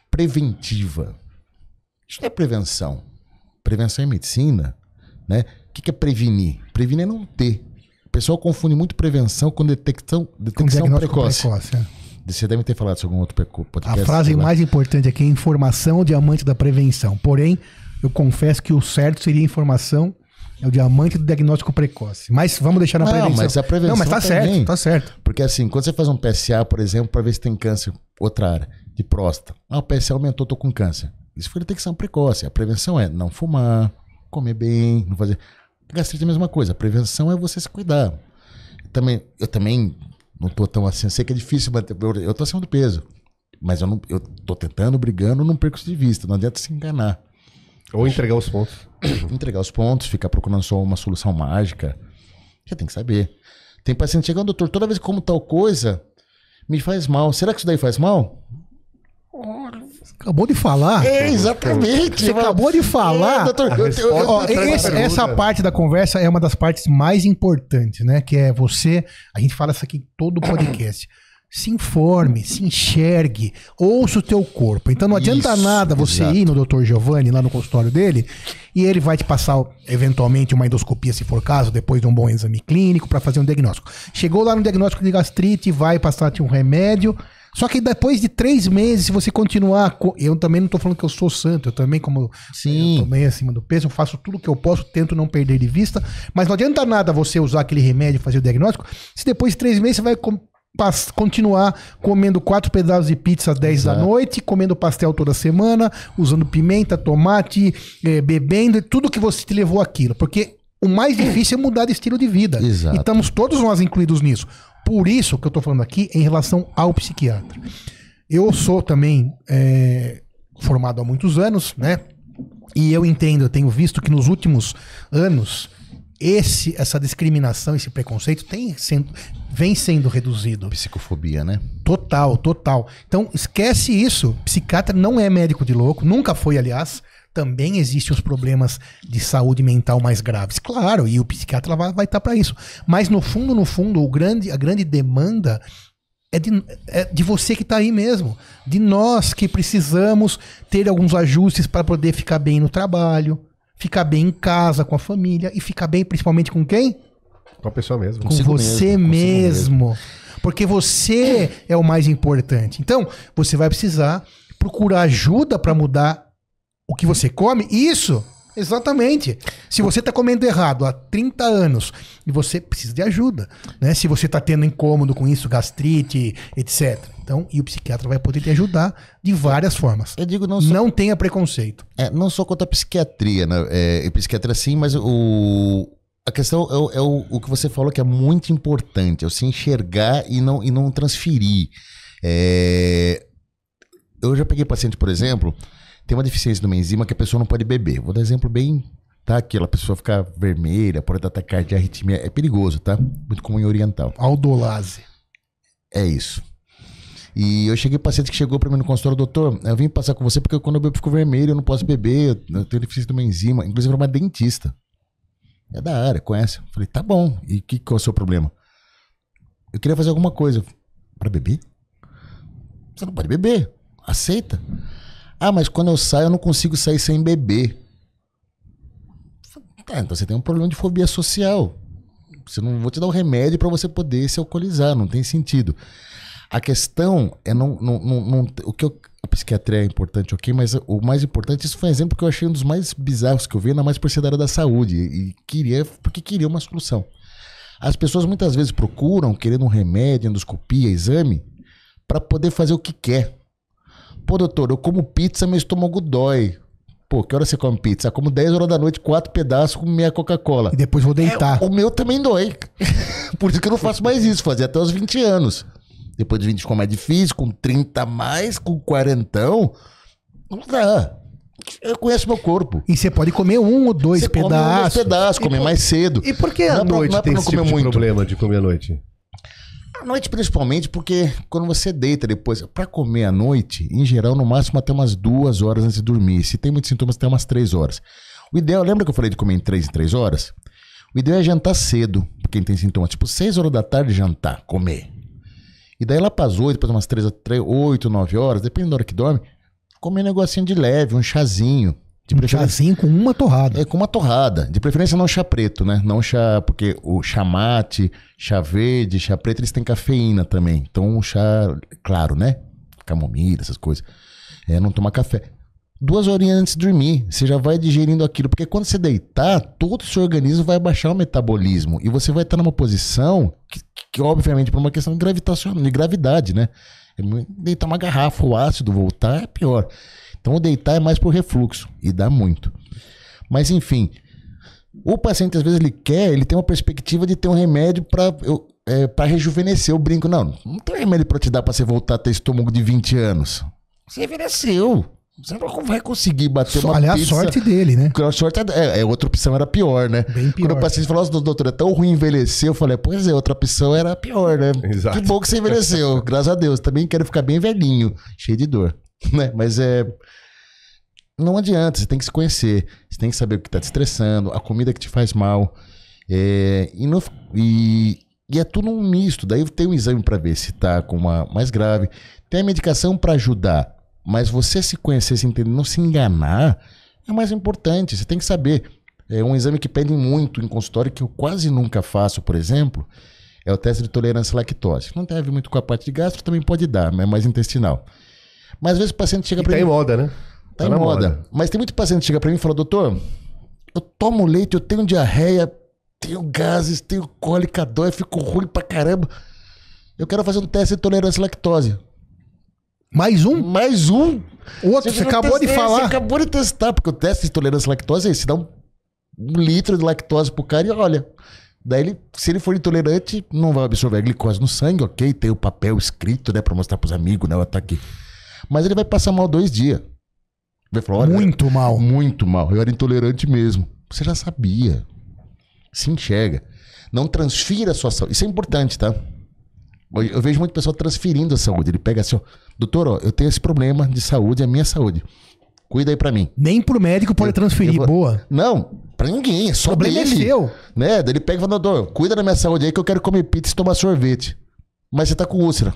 preventiva. Isso não é prevenção. Prevenção é medicina, né? O que é prevenir? Prevenir é não ter. O pessoal confunde muito prevenção com detecção precoce. Você deve ter falado sobre algum outro podcast. A frase mais importante aqui é informação, o diamante da prevenção. Porém, eu confesso que o certo seria informação, é o diamante do diagnóstico precoce. Mas vamos deixar na prevenção. Mas a prevenção não, mas tá certo, tá certo. Porque assim, quando você faz um PSA, por exemplo, para ver se tem câncer, outra área, de próstata. O PSA aumentou, tô com câncer. Isso foi detecção precoce. A prevenção é não fumar, comer bem, não fazer... Gastrite é a mesma coisa. A prevenção é você se cuidar. Eu também não tô tão assim. Eu sei que é difícil manter. Eu tô acima do peso. Mas eu tô tentando, brigando, não perco isso de vista. Não adianta se enganar. Ou entregar os pontos. Entregar os pontos, ficar procurando só uma solução mágica. Já tem que saber. Tem paciente chegando, doutor, toda vez que como tal coisa, me faz mal. Será que isso daí faz mal? Acabou de falar. Exatamente. Você acabou de falar. Doutor, essa parte da conversa é uma das partes mais importantes, né? Que é a gente fala isso aqui em todo o podcast. Se informe, se enxergue, ouça o teu corpo. Então não adianta nada você ir no Dr. Giovanni, lá no consultório dele, e ele vai te passar, eventualmente, uma endoscopia, se for caso, depois de um bom exame clínico, para fazer um diagnóstico. Chegou lá no diagnóstico de gastrite, vai passar-te um remédio. Só que depois de 3 meses, se você continuar... Eu também não tô falando que eu sou santo. Eu também, como eu tô meio acima do peso, eu faço tudo o que eu posso, tento não perder de vista. Mas não adianta nada você usar aquele remédio e fazer o diagnóstico, se depois de 3 meses você vai continuar comendo 4 pedaços de pizza às 10 da noite, comendo pastel toda semana, usando pimenta, tomate, bebendo, tudo que você te levou àquilo. Porque o mais difícil é mudar de estilo de vida. Exato. E estamos todos nós incluídos nisso. Por isso que eu tô falando aqui em relação ao psiquiatra. Eu sou também formado há muitos anos, né? E eu entendo, eu tenho visto que nos últimos anos essa discriminação, esse preconceito vem sendo reduzido. Psicofobia, né? Total. Então, esquece isso. Psiquiatra não é médico de louco, nunca foi, aliás. Também existem os problemas de saúde mental mais graves. Claro, e o psiquiatra vai estar para isso. Mas, no fundo, a grande demanda é de você que está aí mesmo. De nós que precisamos ter alguns ajustes para poder ficar bem no trabalho, ficar bem em casa, com a família, e ficar bem principalmente com quem? Com a pessoa mesmo. Com você mesmo. Porque você é o mais importante. Então, você vai precisar procurar ajuda para mudar o que você come. Isso, exatamente. Se você está comendo errado há 30 anos e você precisa de ajuda, né? Se você está tendo incômodo com isso, gastrite, etc. Então, e o psiquiatra vai poder te ajudar de várias formas. Eu digo não tenha preconceito. Não só contra a psiquiatria, né? Psiquiatria sim, mas a questão é o que você falou que é muito importante, é o se enxergar e não transferir. Eu já peguei paciente, por exemplo, tem uma deficiência de uma enzima que a pessoa não pode beber. Vou dar exemplo bem, tá? Aquela pessoa ficar vermelha, pode dar taquicardia, arritmia, é perigoso, tá? Muito comum em oriental. Aldolase. É isso. E eu cheguei paciente que chegou pra mim no consultório, doutor, eu vim passar com você porque quando eu bebo fico vermelho, eu não posso beber, eu tenho deficiência de uma enzima. Inclusive era uma dentista. É da área, conhece. Eu falei, tá bom, e qual é o seu problema? Eu queria fazer alguma coisa. Pra beber? Você não pode beber, aceita. Ah, mas quando eu saio, eu não consigo sair sem beber. Tá, então você tem um problema de fobia social. Não vou te dar um remédio para você poder se alcoolizar, não tem sentido. A questão é a psiquiatria é importante, ok, mas o mais importante, isso foi um exemplo que eu achei um dos mais bizarros que eu vi, ainda mais por ser da área da saúde, porque queria uma solução. As pessoas muitas vezes procuram, querendo um remédio, endoscopia, exame, para poder fazer o que quer. Pô, doutor, eu como pizza, meu estômago dói. Pô, que hora você come pizza? Eu como 10 horas da noite, 4 pedaços com meia Coca-Cola. E depois vou deitar. O meu também dói. Por isso que eu não faço mais isso. Fazia até os 20 anos. Depois de 20 ficou mais difícil, com 30 a mais, com 40, não dá. Eu conheço meu corpo. E você pode comer 1 ou 2 pedaços. Come 2 pedaços, comer mais cedo. E por que à noite tem esse tipo de problema de comer à noite? À noite, principalmente, porque quando você deita depois, pra comer à noite, em geral, no máximo até umas 2 horas antes de dormir. Se tem muitos sintomas, até umas 3 horas. O ideal, lembra que eu falei de comer em 3 horas? O ideal é jantar cedo, pra quem tem sintomas. Tipo, 6 horas da tarde, jantar, comer. E daí lá pras 8, depois umas 8, 9 horas, depende da hora que dorme, comer um negocinho de leve, um chazinho. Chazinho com uma torrada. Com uma torrada. De preferência não chá preto, né? Não chá, porque o chá mate, chá verde, chá preto, eles têm cafeína também. Então um chá, claro, né? Camomila, essas coisas. Não tomar café. 2 horinhas antes de dormir, você já vai digerindo aquilo. Porque quando você deitar, todo o seu organismo vai baixar o metabolismo. E você vai estar numa posição que obviamente, por uma questão de gravitacional, de gravidade, né? Deitar uma garrafa, o ácido, voltar é pior. Então o deitar é mais por refluxo e dá muito. Mas enfim, o paciente às vezes ele tem uma perspectiva de ter um remédio para rejuvenescer. Eu brinco, não tem remédio para te dar para você voltar a ter estômago de 20 anos. Você envelheceu. Você não vai conseguir bater uma Olha pizza. A sorte dele, né? A sorte outra opção era pior, né? Bem pior. Quando o paciente falou, doutor, é tão ruim envelhecer, eu falei, pois é, outra opção era pior, né? Exato. Que bom que você envelheceu, graças a Deus. Também quero ficar bem velhinho, cheio de dor, né? Mas não adianta, você tem que se conhecer, você tem que saber o que está te estressando, a comida que te faz mal, e é tudo um misto. Daí tem um exame para ver se está com uma mais grave, tem a medicação para ajudar, mas você se conhecer, se entender, não se enganar, é mais importante. Você tem que saber. Um exame que pedem muito em consultório, que eu quase nunca faço, por exemplo, é o teste de tolerância à lactose. Não tem a ver muito com a parte de gastro, também pode dar, mas é mais intestinal. Mas às vezes o paciente chega para mim... Tá em moda, né? Tá em moda. Mas tem muito paciente que chega pra mim e fala, doutor, eu tomo leite, eu tenho diarreia, tenho gases, tenho cólica, dói, fico ruim pra caramba. Eu quero fazer um teste de tolerância à lactose. Mais um? Mais um? Outro, você acabou de falar. Você acabou de testar, porque o teste de tolerância à lactose é esse, dá um litro de lactose pro cara e olha. Daí, se ele for intolerante, não vai absorver a glicose no sangue, ok? Tem o papel escrito, né, pra mostrar pros amigos, né, o ataque. Mas ele vai passar mal 2 dias. Vai falar, olha, muito mal. Muito mal. Eu era intolerante mesmo. Você já sabia. Se enxerga. Não transfira a sua saúde. Isso é importante, tá? Eu vejo muito pessoal transferindo a saúde. Ele pega assim, ó, doutor, ó, eu tenho esse problema de saúde, é a minha saúde. Cuida aí pra mim. Nem pro médico pode transferir, boa. Não, pra ninguém, é só o problema dele. É seu. Né? Daí ele pega e fala, doutor, cuida da minha saúde aí que eu quero comer pizza e tomar sorvete. Mas você tá com úlcera.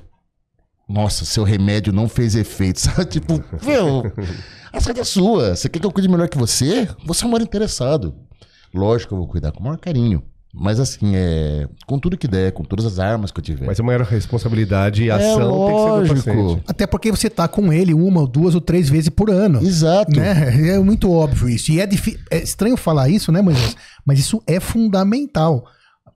Nossa, seu remédio não fez efeito. Sabe? Tipo, meu, a saúde é sua. Você quer que eu cuide melhor que você? Você é um maior interessado. Lógico que eu vou cuidar com o maior carinho. Mas assim, com tudo que der, com todas as armas que eu tiver. Mas a maior responsabilidade e ação tem que ser do paciente. Até porque você tá com ele 1, 2 ou 3 vezes por ano. Exato. Né? É muito óbvio isso. E é estranho falar isso, né, Moisés? Mas isso é fundamental.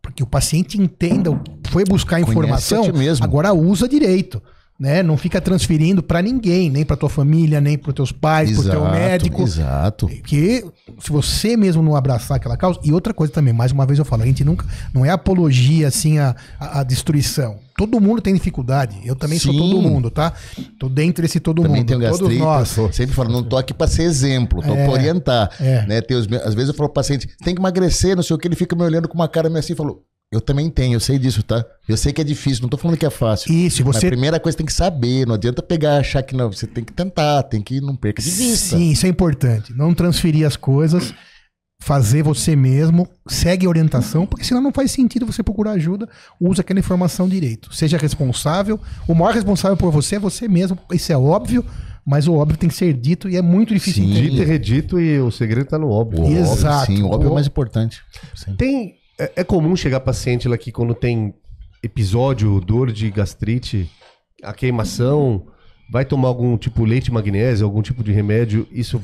Porque o paciente entenda, foi buscar informação, agora usa direito. Né? Não fica transferindo pra ninguém, nem pra tua família, nem pros teus pais, pro teu médico. Exato. Porque se você mesmo não abraçar aquela causa. E outra coisa também, mais uma vez eu falo, a gente nunca. Não é apologia assim a destruição. Todo mundo tem dificuldade. Eu também sou todo mundo, tá? Tô dentro desse todo também mundo. Tenho gastrite, todos nós. Sempre falo, não tô aqui pra ser exemplo, tô pra orientar. Né? Às vezes eu falo pro paciente, tem que emagrecer, não sei o que, ele fica me olhando com uma cara meio assim e falou. Eu também tenho, eu sei disso, tá? Eu sei que é difícil, não tô falando que é fácil. Isso, você... Mas a primeira coisa tem que saber, não adianta pegar, achar que não, você tem que tentar, tem que não perca de vista. Sim, isso é importante. Não transferir as coisas, fazer você mesmo, segue a orientação, porque senão não faz sentido você procurar ajuda, usa aquela informação direito. Seja responsável, o maior responsável por você é você mesmo, isso é óbvio, mas o óbvio tem que ser dito e é muito difícil entender. Dito e redito e o segredo tá no óbvio. Exato. Sim, o óbvio é o mais importante. Sim. É comum chegar paciente lá que quando tem episódio, dor de gastrite, a queimação, vai tomar algum tipo leite magnésio, algum tipo de remédio, isso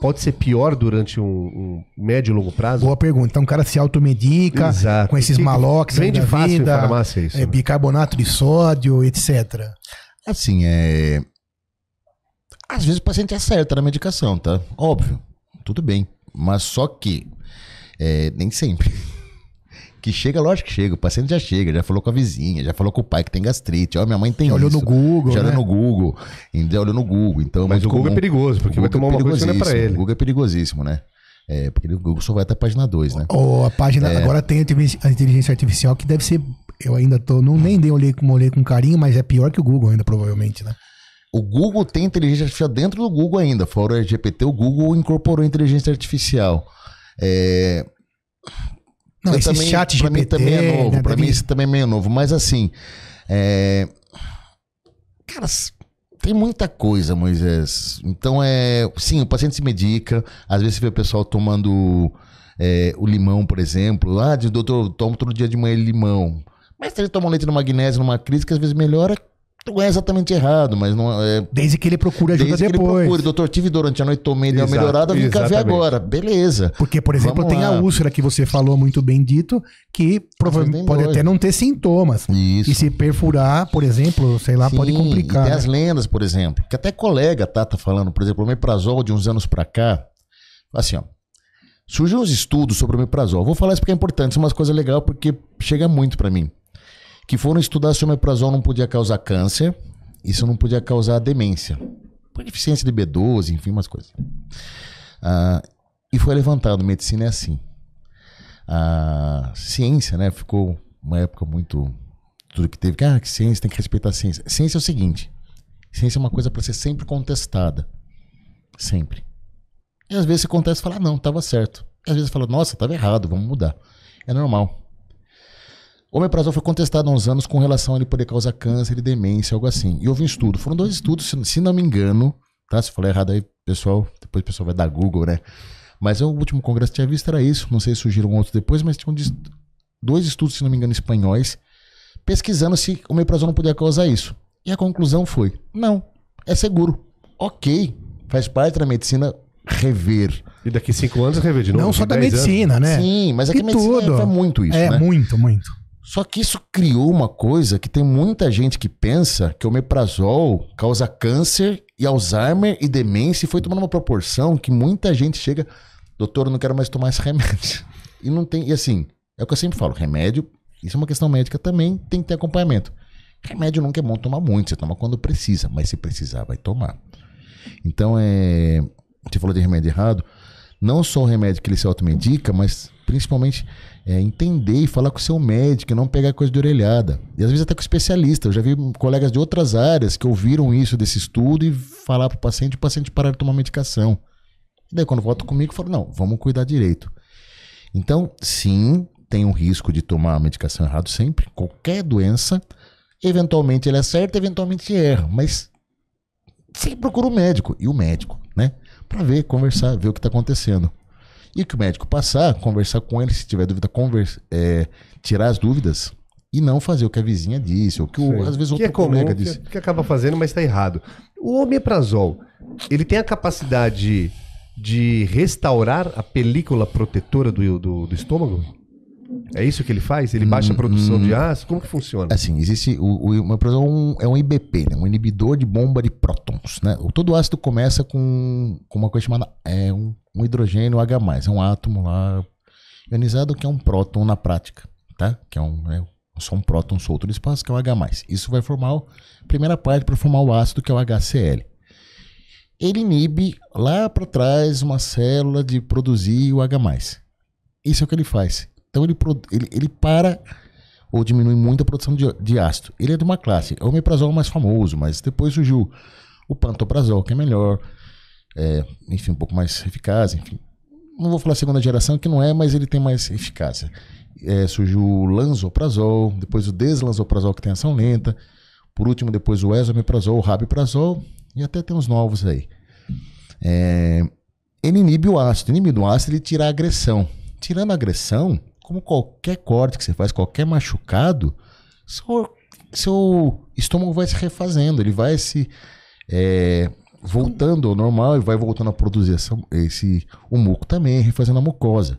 pode ser pior durante um médio e longo prazo? Boa pergunta. Então o cara se automedica com esses malox, vende fácil em farmácia isso, né? Bicarbonato de sódio, etc. Assim, às vezes o paciente acerta na medicação, tá? Óbvio, tudo bem. Mas só que nem sempre. Que chega, lógico que chega. O paciente já chega, já falou com a vizinha, já falou com o pai que tem gastrite. Ó, minha mãe tem olhou no Google, já né? olhou no Google. Ainda olhou no Google. Então, mas o Google é perigoso, porque vai tomar uma coisa que não é pra ele. O Google é perigosíssimo, né? Porque o Google só vai até a página 2, né? A página, agora tem a inteligência artificial que deve ser... Eu ainda tô... Nem olhei com carinho, mas é pior que o Google ainda, provavelmente, né? O Google tem inteligência artificial dentro do Google ainda. Fora o GPT, o Google incorporou inteligência artificial. Não, esse também, chat pra GPT, mim também é novo. Né, pra mim isso também é meio novo. Mas assim, cara, tem muita coisa, Moisés. Então sim, o paciente se medica. Às vezes você vê o pessoal tomando o limão, por exemplo. Doutor, eu tomo todo dia de manhã limão. Mas se ele toma um leite no magnésio, numa crise que às vezes melhora, não é exatamente errado, mas não é... Desde que ele procure ajuda Desde depois. Que ele procure. Doutor, tive durante a noite, tomei, deu uma melhorada, vim cá ver agora. Beleza. Porque, por exemplo, tem a úlcera que você falou muito bem dito, que provavelmente pode até não ter sintomas. Isso. E se perfurar, por exemplo, sei lá, pode complicar. E tem as lendas, por exemplo, que até colega tá falando, por exemplo, o omeprazol de uns anos pra cá, assim, ó, surgiram uns estudos sobre o omeprazol. Vou falar isso porque é importante, isso é uma coisa legal porque chega muito pra mim. Que foram estudar se o omeprazol não podia causar câncer, isso não podia causar demência. Por deficiência de B12, enfim, umas coisas. E foi levantado, medicina é assim. A ciência, né, ficou uma época muito... Tudo que teve, que ciência, tem que respeitar a ciência. Ciência é o seguinte, ciência é uma coisa para ser sempre contestada. Sempre. E às vezes você contesta e fala, não, estava certo. E às vezes você fala, nossa, estava errado, vamos mudar. É normal. O omeprazol foi contestado há uns anos com relação a ele poder causar câncer e demência, algo assim. E houve um estudo, foram 2 estudos, se não me engano, tá? Se falar errado aí, pessoal, depois o pessoal vai dar Google, né? Mas o último congresso que tinha visto era isso, não sei se surgiram outros depois, mas tinham 2 estudos, se não me engano, espanhóis, pesquisando se o omeprazol não podia causar isso. E a conclusão foi, não, é seguro. Ok, faz parte da medicina rever. E daqui 5 anos rever de novo? Não só da medicina, né? Sim, mas aqui a medicina tudo. faz muito isso, né? Muito. Só que isso criou uma coisa que tem muita gente que pensa que o omeprazol causa câncer e Alzheimer e demência, e foi tomando uma proporção que muita gente chega, doutor, eu não quero mais tomar esse remédio. E não tem, e assim, é o que eu sempre falo, remédio, isso é uma questão médica também, tem que ter acompanhamento. Remédio nunca é bom tomar muito, você toma quando precisa, mas se precisar, vai tomar. Então, você falou de remédio errado, não só o remédio que ele se automedica, mas principalmente entender e falar com o seu médico, e não pegar coisa de orelhada. E às vezes até com especialista. Eu já vi colegas de outras áreas que ouviram isso desse estudo e falar para o paciente parar de tomar medicação. E daí quando volta comigo, eu falo, não, vamos cuidar direito. Então, sim, tem um risco de tomar a medicação errado sempre. Qualquer doença, eventualmente ele acerta, eventualmente erra. Mas sempre procura o médico. E o médico, né? Para ver, conversar, ver o que está acontecendo. E o que o médico passar, conversar com ele, se tiver dúvida, tirar as dúvidas e não fazer o que a vizinha disse, ou que às vezes outro colega disse. Que acaba fazendo, mas está errado. O omeprazol, ele tem a capacidade de restaurar a película protetora do estômago? É isso que ele faz? Ele baixa a produção de ácido? Como que funciona? Assim, existe o omeprazol é um IBP, né? Um inibidor de bomba de prótons, né? Todo ácido começa com uma coisa chamada um hidrogênio H+, é um átomo lá ionizado que é um próton na prática, tá? Que é só um próton solto no espaço, que é o H+. Isso vai formar a primeira parte para formar o ácido, que é o HCl. Ele inibe lá para trás uma célula de produzir o H+. Isso é o que ele faz. Então ele para ou diminui muito a produção de ácido. Ele é de uma classe. O omeprazol é o mais famoso, mas depois surgiu o pantoprazol, que é melhor, enfim, um pouco mais eficaz. Enfim. Não vou falar segunda geração, que não é, mas ele tem mais eficácia. Surgiu o lanzoprazol, depois o deslanzoprazol, que tem ação lenta. Por último, depois o esomeprazol, o rabiprazol, e até tem uns novos aí. Ele inibe o ácido. Inibindo o ácido, ele tira a agressão. Tirando a agressão, como qualquer corte que você faz, qualquer machucado, seu estômago vai se refazendo, ele vai se voltando ao normal e vai voltando a produzir o muco também, refazendo a mucosa.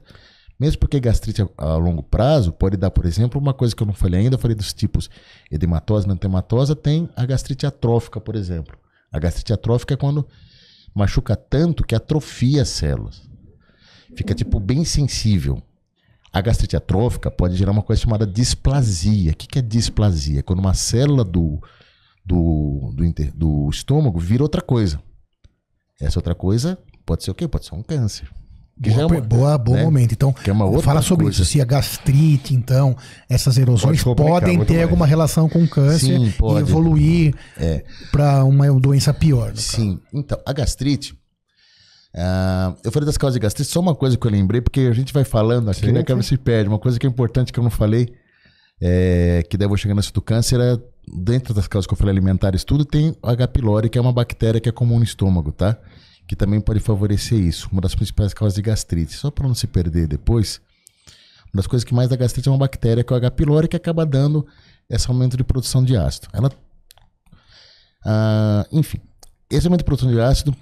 Mesmo porque gastrite a longo prazo pode dar, por exemplo, uma coisa que eu não falei ainda, eu falei dos tipos edematosa, nantematosa, tem a gastrite atrófica, por exemplo. A gastrite atrófica é quando machuca tanto que atrofia as células. Fica bem sensível. A gastrite atrófica pode gerar uma coisa chamada displasia. O que é displasia? Quando uma célula do estômago vira outra coisa. Essa outra coisa pode ser o quê? Pode ser um câncer. Bom momento. Então, fala sobre isso. Se a gastrite, então, essas erosões podem ter alguma relação com o câncer. Sim, e evoluir para uma doença pior. Sim. Então, a gastrite... eu falei das causas de gastrite, só uma coisa que eu lembrei, porque a gente vai falando aqui, né, que ela se perde. Uma coisa que é importante que eu não falei, que daí eu vou chegar nesse do câncer, dentro das causas que eu falei alimentares, tudo tem H. pylori, que é uma bactéria que é comum no estômago, tá? Que também pode favorecer isso. Uma das principais causas de gastrite. Só para não se perder depois, uma das coisas que mais dá gastrite é uma bactéria, que é o H. pylori, que acaba dando esse aumento de produção de ácido. Enfim, esse aumento de produção de ácido,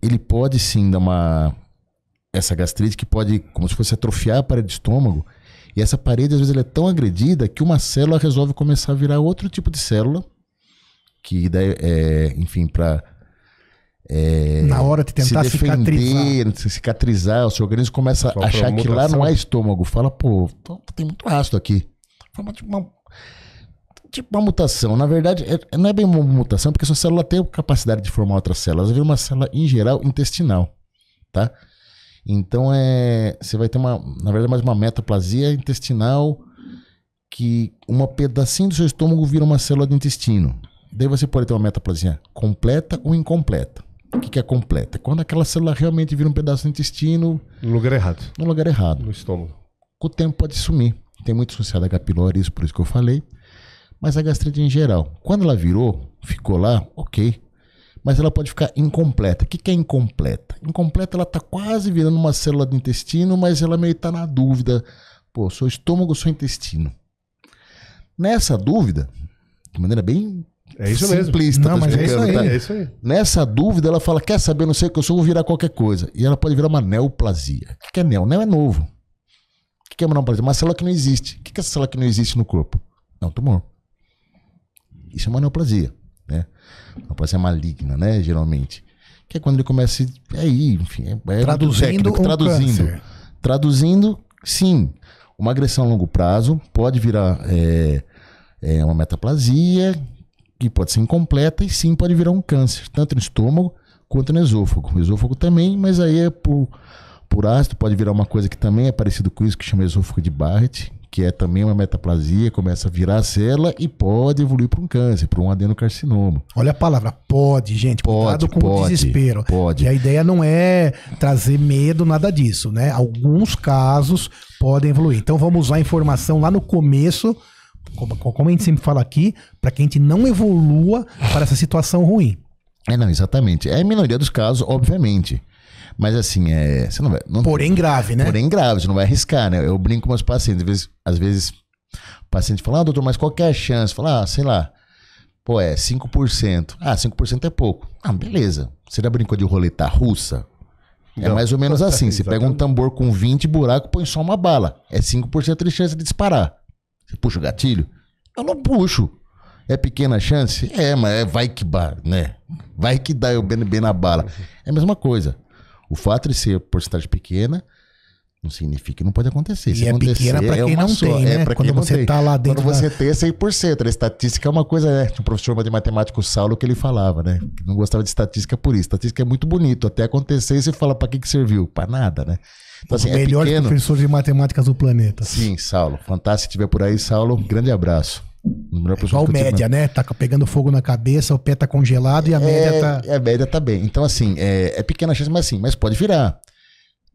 ele pode sim dar essa gastrite que pode, como se fosse atrofiar a parede do estômago, e essa parede às vezes ela é tão agredida que uma célula resolve começar a virar outro tipo de célula, que daí enfim, para na hora de tentar se defender, cicatrizar, o seu organismo começa a achar que lá não há estômago, fala, pô, tem muito ácido aqui. Tipo uma mutação. Na verdade, não é bem uma mutação, porque sua célula tem capacidade de formar outras células. Ela vira uma célula, em geral, intestinal, tá? Então, você vai ter na verdade, mais uma metaplasia intestinal, que um pedacinho do seu estômago vira uma célula do intestino. Daí você pode ter uma metaplasia completa ou incompleta. O que é completa? Quando aquela célula realmente vira um pedaço do intestino... No lugar errado. No lugar errado. No estômago. Com o tempo pode sumir. Tem muito associado a H. pylori, por isso que eu falei. Mas a gastrite em geral, quando ela ficou lá, ok. Mas ela pode ficar incompleta. O que é incompleta? Incompleta, ela está quase virando uma célula do intestino, mas ela meio está na dúvida. Pô, sou estômago ou sou intestino? Nessa dúvida, de maneira bem simplista, não, mas é isso aí. Nessa dúvida, ela fala, quer saber, não sei o que eu sou, vou virar qualquer coisa. E ela pode virar uma neoplasia. O que é neo? Neo é novo. O que é uma neoplasia? Uma célula que não existe. O que é essa célula que não existe no corpo? É um tumor. Isso é uma neoplasia, né? Neoplasia maligna, né? Geralmente. Que é quando ele começa enfim, traduzindo, sim, uma agressão a longo prazo pode virar uma metaplasia, que pode ser incompleta, e sim pode virar um câncer, tanto no estômago quanto no esôfago. O esôfago também, mas aí é por ácido, pode virar uma coisa que também é parecido com isso, que chama esôfago de Barrett, que é também uma metaplasia, começa a virar célula e pode evoluir para um câncer, para um adenocarcinoma. Olha a palavra, pode, gente. Cuidado com o desespero. Pode. E a ideia não é trazer medo, nada disso, né? Alguns casos podem evoluir. Então vamos usar a informação lá no começo, como a gente sempre fala aqui, para que a gente não evolua para essa situação ruim. Não, exatamente. É a minoria dos casos, obviamente. Mas assim, você não vai... Porém grave, né? Porém grave, você não vai arriscar, né? Eu brinco com meus pacientes. Às vezes o paciente fala, doutor, mas qual que é a chance? Fala, sei lá, 5%. 5% é pouco. Beleza. Você já brincou de roleta russa? É mais ou menos assim. Você pega um tambor com 20 buracos, põe só uma bala. É 5% de chance de disparar. Você puxa o gatilho? Eu não puxo. É pequena a chance? Mas vai que né? Vai que dá eu bem na bala. É a mesma coisa. O fato de ser porcentagem pequena não significa que não pode acontecer. Se acontecer, pequena para quem não tem, né? Quando você tá lá dentro. Quando você tem, é 100%. A estatística é uma coisa, né? Tinha um professor de matemática, o Saulo, que ele falava, né? Que não gostava de estatística por isso. Estatística é muito bonito. Até acontecer, você fala para que serviu? Para nada, né? Então, assim, melhores professores de matemáticas do planeta. Sim, Saulo. Fantástico. Se estiver por aí, Saulo, grande abraço. Igual média, né? Tá pegando fogo na cabeça, o pé tá congelado e a média tá... A média tá bem. Então, assim, é pequena chance, mas pode virar.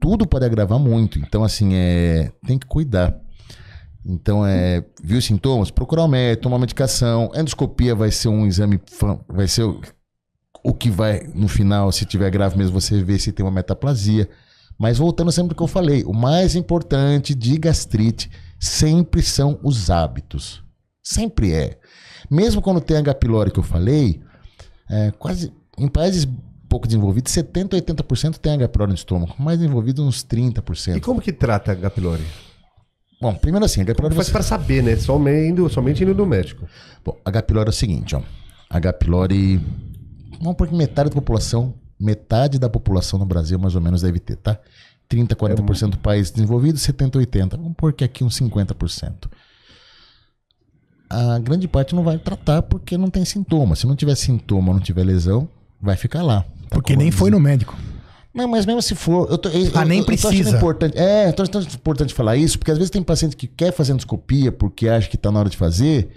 Tudo pode agravar muito. Então, assim, tem que cuidar. Então, viu sintomas? Procurar um médico, tomar medicação. Endoscopia vai ser um exame, vai ser o que vai, no final, se tiver grave mesmo, você vê se tem uma metaplasia. Mas voltando sempre ao que eu falei, o mais importante de gastrite sempre são os hábitos. Sempre é. Mesmo quando tem H. pylori que eu falei, quase em países pouco desenvolvidos, 70% a 80% tem H. pylori no estômago. Mais desenvolvido, uns 30%. E como que trata H. pylori? Bom, primeiro assim, H. pylori... Faz para saber, né? Somente indo no médico. Bom, H. pylori é o seguinte, ó. H. pylori... Vamos por que metade da população no Brasil mais ou menos deve ter, tá? 30% a 40% do país desenvolvido, 70% a 80%. Vamos por que aqui uns 50%. A grande parte não vai tratar porque não tem sintoma. Se não tiver sintoma, não tiver lesão, vai ficar lá. Tá, porque nem foi no médico. Não, mas mesmo se for... nem precisa. Eu tô achando importante falar isso, porque às vezes tem paciente que quer fazer endoscopia porque acha que tá na hora de fazer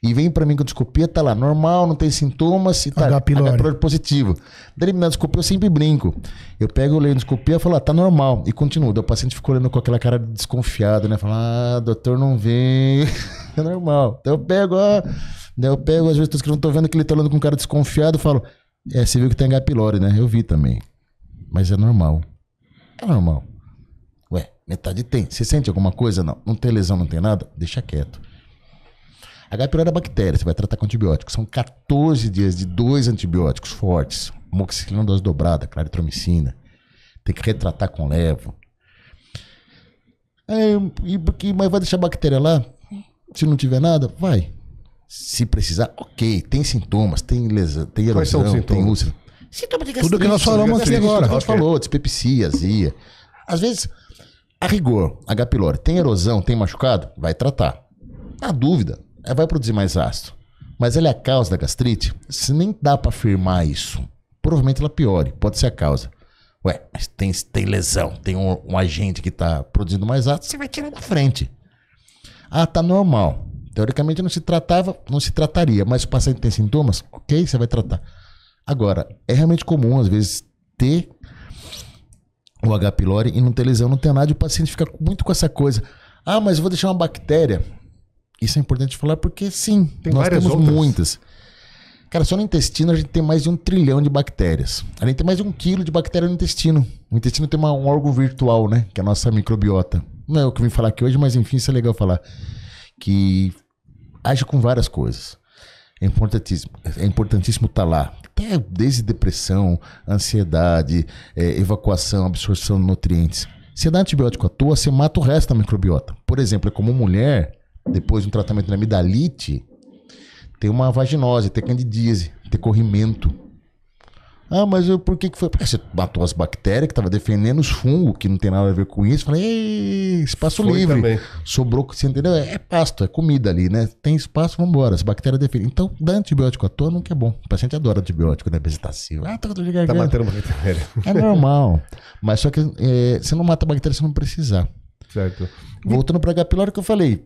e vem pra mim com a endoscopia, tá lá normal, não tem sintomas e tá H. pylori positivo. Daí na endoscopia eu sempre brinco. Eu pego, eu leio a endoscopia e falo, tá normal. E continuo. Daí o paciente fica olhando com aquela cara de desconfiado, né? Fala, doutor, não vem... É normal. Então eu pego, às vezes eu não tô vendo que ele tá olhando com cara desconfiado e falo, você viu que tem H. pylori, né? Eu vi também. Mas é normal. É normal. Metade tem. Você sente alguma coisa? Não. Não tem lesão, não tem nada? Deixa quieto. H. pylori é bactéria, você vai tratar com antibióticos. São 14 dias de 2 antibióticos fortes. Amoxicilina dose dobrada, claritromicina. Tem que retratar com levo. Mas vai deixar a bactéria lá? Se não tiver nada, vai. Se precisar, ok. Tem sintomas, tem lesão, tem erosão, tem úlcera. Sintoma de gastrite. Tudo que nós falamos aqui agora. A gente falou, dispepsia, azia. Às vezes, a rigor, H. pylori, tem erosão, tem machucado? Vai tratar. Na dúvida, vai produzir mais ácido. Mas ela é a causa da gastrite? Se nem dá para afirmar isso. Provavelmente ela piore, pode ser a causa. Mas tem lesão, tem um agente que está produzindo mais ácido, você vai tirar da frente. Tá normal. Teoricamente não se trataria, mas se o paciente tem sintomas, ok, você vai tratar. Agora, é realmente comum, às vezes, ter o H. pylori e não ter lesão, não ter nada, e o paciente fica muito com essa coisa. Mas eu vou deixar uma bactéria. Isso é importante falar porque, sim, nós temos muitas. Cara, só no intestino a gente tem mais de 1 trilhão de bactérias. A gente tem mais de 1 quilo de bactéria no intestino. O intestino tem um órgão virtual, né? Que é a nossa microbiota. Não é o que eu vim falar aqui hoje, mas enfim, isso é legal falar. Que age com várias coisas. É importantíssimo estar lá. Até desde depressão, ansiedade, evacuação, absorção de nutrientes. Você dá antibiótico à toa, você mata o resto da microbiota. Por exemplo, é como mulher, depois de um tratamento de amidalite, tem uma vaginose, tem candidíase, tem corrimento. Ah, mas por que foi? Porque você matou as bactérias que estavam defendendo os fungos, que não tem nada a ver com isso. Falei, ei, espaço Foi livre. também. Sobrou, você entendeu? É pasto, é comida ali, né? Tem espaço, vambora. As bactérias defendem. Então, dar antibiótico à toa nunca é bom. O paciente adora antibiótico, né? Bezetacil. Tô de garganta. Tá matando uma bactéria. É normal. Mas só que você não mata a bactéria se não precisar. Certo. Voltando para H. pylori que eu falei,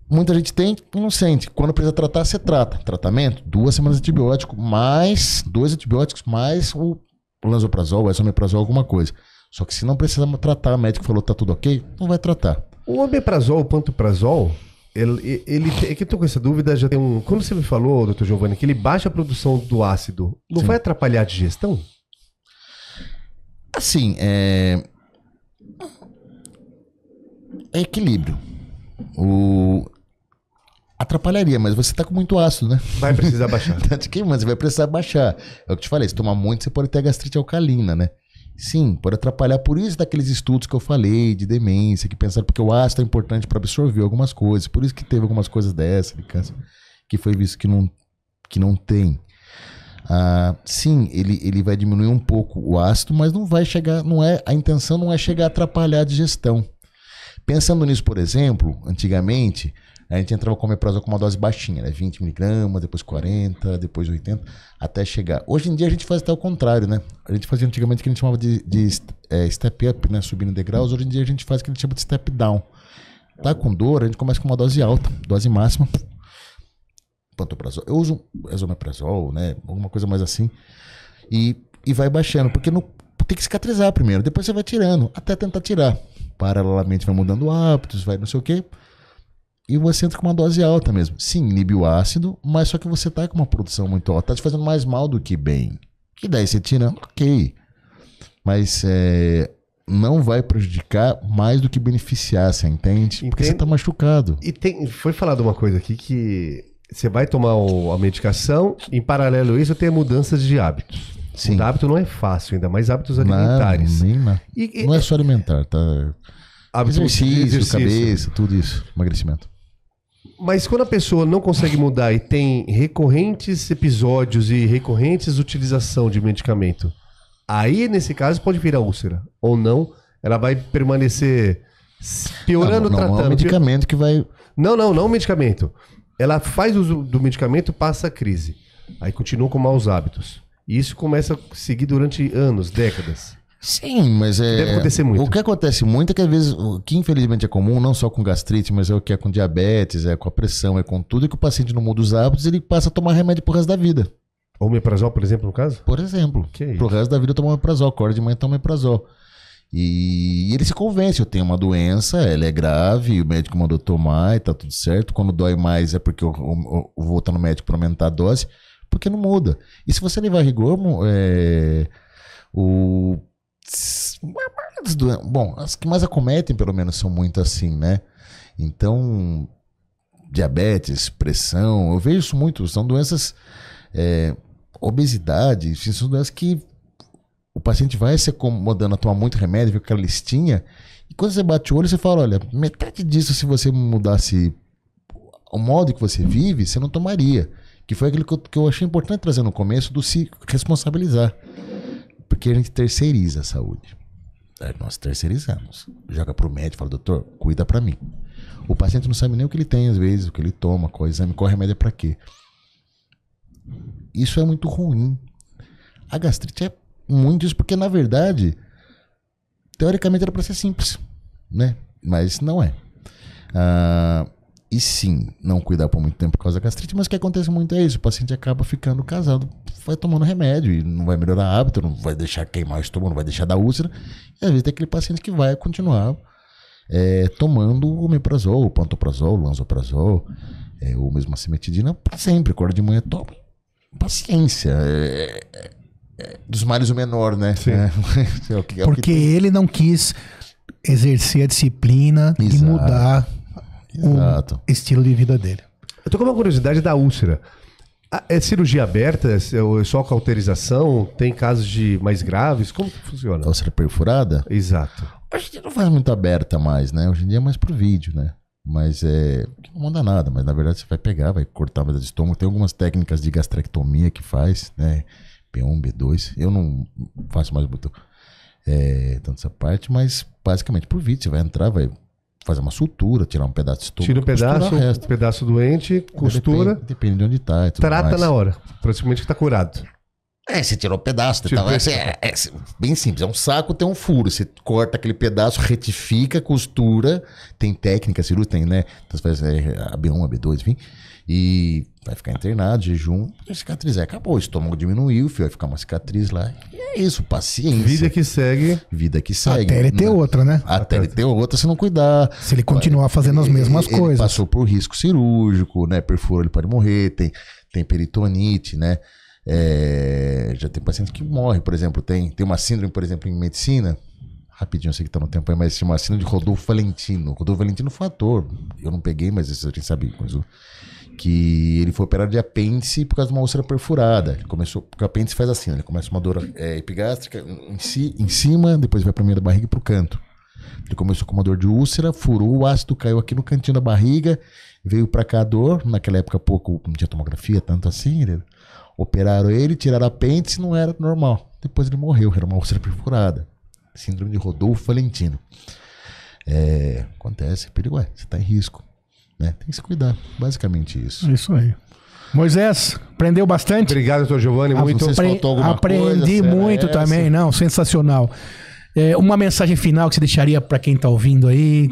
muita gente tem e não sente. Quando precisa tratar, você trata. Tratamento, 2 semanas de antibiótico, mais 2 antibióticos, mais o lanzoprazol, o esomeprazol, alguma coisa. Só que se não precisa tratar, o médico falou tá tudo ok, não vai tratar. O omeprazol, o pantoprazol, ele é que eu tô com essa dúvida, já tem um... Quando você me falou, doutor Giovanni, que ele baixa a produção do ácido, não Sim. vai atrapalhar a digestão? Assim, é equilíbrio. Atrapalharia, mas você tá com muito ácido, né? Vai precisar baixar. Tá te queimando, você vai precisar baixar. É o que eu te falei, se tomar muito, você pode ter gastrite alcalina, né? Sim, pode atrapalhar. Por isso daqueles estudos que eu falei, de demência, que pensaram porque o ácido é importante para absorver algumas coisas. Por isso que teve algumas coisas dessa, de câncer, que foi visto que não tem. Sim, ele vai diminuir um pouco o ácido, mas não vai chegar, a intenção não é chegar a atrapalhar a digestão. Pensando nisso, por exemplo, antigamente, a gente entrava com omeprazol com uma dose baixinha, né? 20 miligramas, depois 40, depois 80, até chegar. Hoje em dia a gente faz até o contrário, né? A gente fazia antigamente o que a gente chamava de step up, né? Subindo degraus. Hoje em dia a gente faz o que a gente chama de step down. Tá com dor, a gente começa com uma dose alta, dose máxima. Pantoprazol. Eu uso esomeprazol, né? Alguma coisa mais assim. E vai baixando, porque tem que cicatrizar primeiro, depois você vai tirando, até tentar tirar. Paralelamente vai mudando hábitos, vai não sei o quê. E você entra com uma dose alta mesmo. Sim, inibe o ácido, mas só que você tá com uma produção muito alta. Tá te fazendo mais mal do que bem. E daí você tira, ok. Mas não vai prejudicar mais do que beneficiar, você entende? Porque você tá machucado. E foi falado uma coisa aqui que você vai tomar a medicação, em paralelo a isso tem mudanças de hábitos. Sim. O hábito não é fácil, ainda mais hábitos alimentares. Não é só alimentar, tá? Exercício, cabeça, tudo isso, emagrecimento. Mas quando a pessoa não consegue mudar e tem recorrentes episódios e recorrentes utilização de medicamento, aí nesse caso pode virar úlcera. Ou não, ela vai permanecer piorando, tratando. Não é o medicamento que vai... Não o medicamento. Ela faz uso do medicamento, passa a crise. Aí continua com maus hábitos. E isso começa a seguir durante anos, décadas. Sim, mas deve acontecer muito. O que acontece muito é que às vezes, o que infelizmente é comum, não só com gastrite, mas é o que é com diabetes, é com a pressão, é com tudo, é que o paciente não muda os hábitos, ele passa a tomar remédio pro resto da vida. Omeprazol, por exemplo, no caso? Por exemplo. Pro resto da vida toma omeprazol, acorda de manhã toma omeprazol. E ele se convence, eu tenho uma doença, ela é grave, o médico mandou tomar e tá tudo certo. Quando dói mais é porque eu vou voltar no médico para aumentar a dose, porque não muda. E se você levar a rigor, as que mais acometem, pelo menos, são muito assim, né? Então, diabetes, pressão, eu vejo isso muito. São doenças, obesidade, são doenças que o paciente vai se acomodando a tomar muito remédio, fica aquela listinha, e quando você bate o olho, você fala, olha, metade disso, se você mudasse o modo que você vive, você não tomaria. Que foi aquilo que eu achei importante trazer no começo, do se responsabilizar. Porque a gente terceiriza a saúde. Nós terceirizamos. Joga pro médico e fala, doutor, cuida pra mim. O paciente não sabe nem o que ele tem, às vezes, o que ele toma, qual exame, qual remédio é pra quê. Isso é muito ruim. A gastrite é muito isso, porque na verdade, teoricamente era pra ser simples, né? Mas não é. E sim, não cuidar por muito tempo por causa da gastrite, mas o que acontece muito é isso, o paciente acaba ficando casado, vai tomando remédio e não vai melhorar hábito, não vai deixar queimar o estômago, não vai deixar dar úlcera, e às vezes tem aquele paciente que vai continuar tomando o omeprazol, o pantoprazol, o lanzoprazol, ou mesmo a cimetidina, para sempre, acorda de manhã, toma, paciência, dos males o menor, né? Sim. Porque ele não quis exercer a disciplina de mudar o estilo de vida dele. Eu tô com uma curiosidade da úlcera. É cirurgia aberta? É só cauterização? Tem casos de mais graves? Como que funciona? A úlcera perfurada? Exato. Hoje em dia não faz muito aberta mais, né? Hoje em dia é mais pro vídeo, né? Mas não manda nada, mas na verdade você vai pegar, vai cortar a veda de estômago. Tem algumas técnicas de gastrectomia que faz, né? B1, B2. Eu não faço mais muito tanto essa parte, mas basicamente pro vídeo. Você vai entrar, vai fazer uma sutura, tirar um pedaço de estômago. Tira um pedaço doente, costura. Depende de onde tá. Trata mais na hora. Praticamente que tá curado. Você tirou um pedaço. Bem simples. É um saco, tem um furo. Você corta aquele pedaço, retifica, costura. Tem técnica cirúrgica, tem, né? Então você faz AB1, AB2, enfim. E vai ficar internado, jejum. E cicatrizar. Acabou. O estômago diminuiu, vai ficar uma cicatriz lá. E é isso, paciência. Vida que segue. Vida que segue. Até ele ter outra, né? Até ele ter outra, se não cuidar. Se ele continuar fazendo as mesmas coisas. Ele passou por risco cirúrgico, né? Perfurou, ele pode morrer. Tem peritonite, né? Já tem paciente que morre, por exemplo. Tem uma síndrome, por exemplo, em medicina. Rapidinho, eu sei que tá no tempo aí, mas se chama síndrome de Rodolfo Valentino. Rodolfo Valentino foi ator. Eu não peguei, mas isso a gente sabia. Que ele foi operado de apêndice por causa de uma úlcera perfurada. Ele começou, porque o apêndice faz assim, né? Ele começa uma dor epigástrica em cima, depois vai pra meio da barriga e pro canto. Ele começou com uma dor de úlcera, furou, o ácido caiu aqui no cantinho da barriga, veio pra cá a dor. Naquela época pouco, não tinha tomografia, tanto assim, né? Operaram ele, tiraram a apêndice, não era normal. Depois ele morreu, era uma úlcera perfurada. Síndrome de Rodolfo Valentino. Acontece, é perigo, você tá em risco. Né? Tem que se cuidar, basicamente isso. Isso aí. Moisés, aprendeu bastante? Obrigado, doutor Giovanni, muito. Aprendi muito também, não, sensacional. Uma mensagem final que você deixaria para quem tá ouvindo aí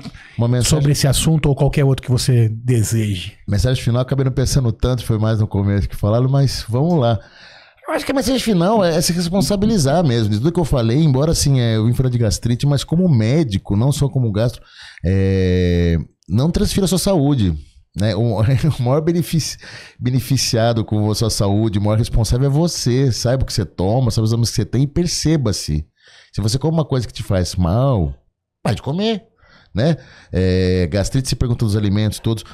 sobre esse assunto ou qualquer outro que você deseje? Mensagem final, acabei não pensando tanto, foi mais no começo que falaram, mas vamos lá. Eu acho que a mensagem final é se responsabilizar mesmo. De tudo que eu falei, embora assim, eu vim falar de gastrite, mas como médico, não só como gastro, não transfira a sua saúde. Né? O maior beneficiado com a sua saúde, o maior responsável é você. Saiba o que você toma, saiba os exames que você tem e perceba-se. Se você come uma coisa que te faz mal, pare de comer. Né? Gastrite, se pergunta dos alimentos todos.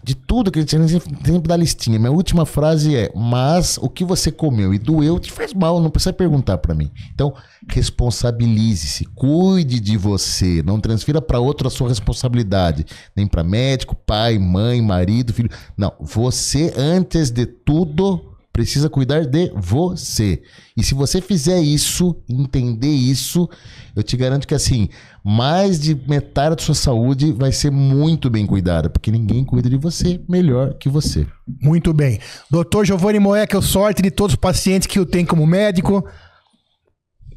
De tudo que a gente sempre dá listinha. Minha última frase mas o que você comeu e doeu te faz mal, não precisa perguntar pra mim. Então, responsabilize-se, cuide de você, não transfira pra outro a sua responsabilidade, nem pra médico, pai, mãe, marido, filho. Não, você antes de tudo precisa cuidar de você. E se você fizer isso, entender isso, eu te garanto que assim, mais de metade da sua saúde vai ser muito bem cuidada, porque ninguém cuida de você melhor que você. Muito bem. Dr. Giovanni Moekel, sorte de todos os pacientes que eu tenho como médico.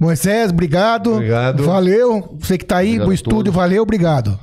Moisés, obrigado. Obrigado. Valeu. Você que tá aí, o estúdio, valeu, obrigado.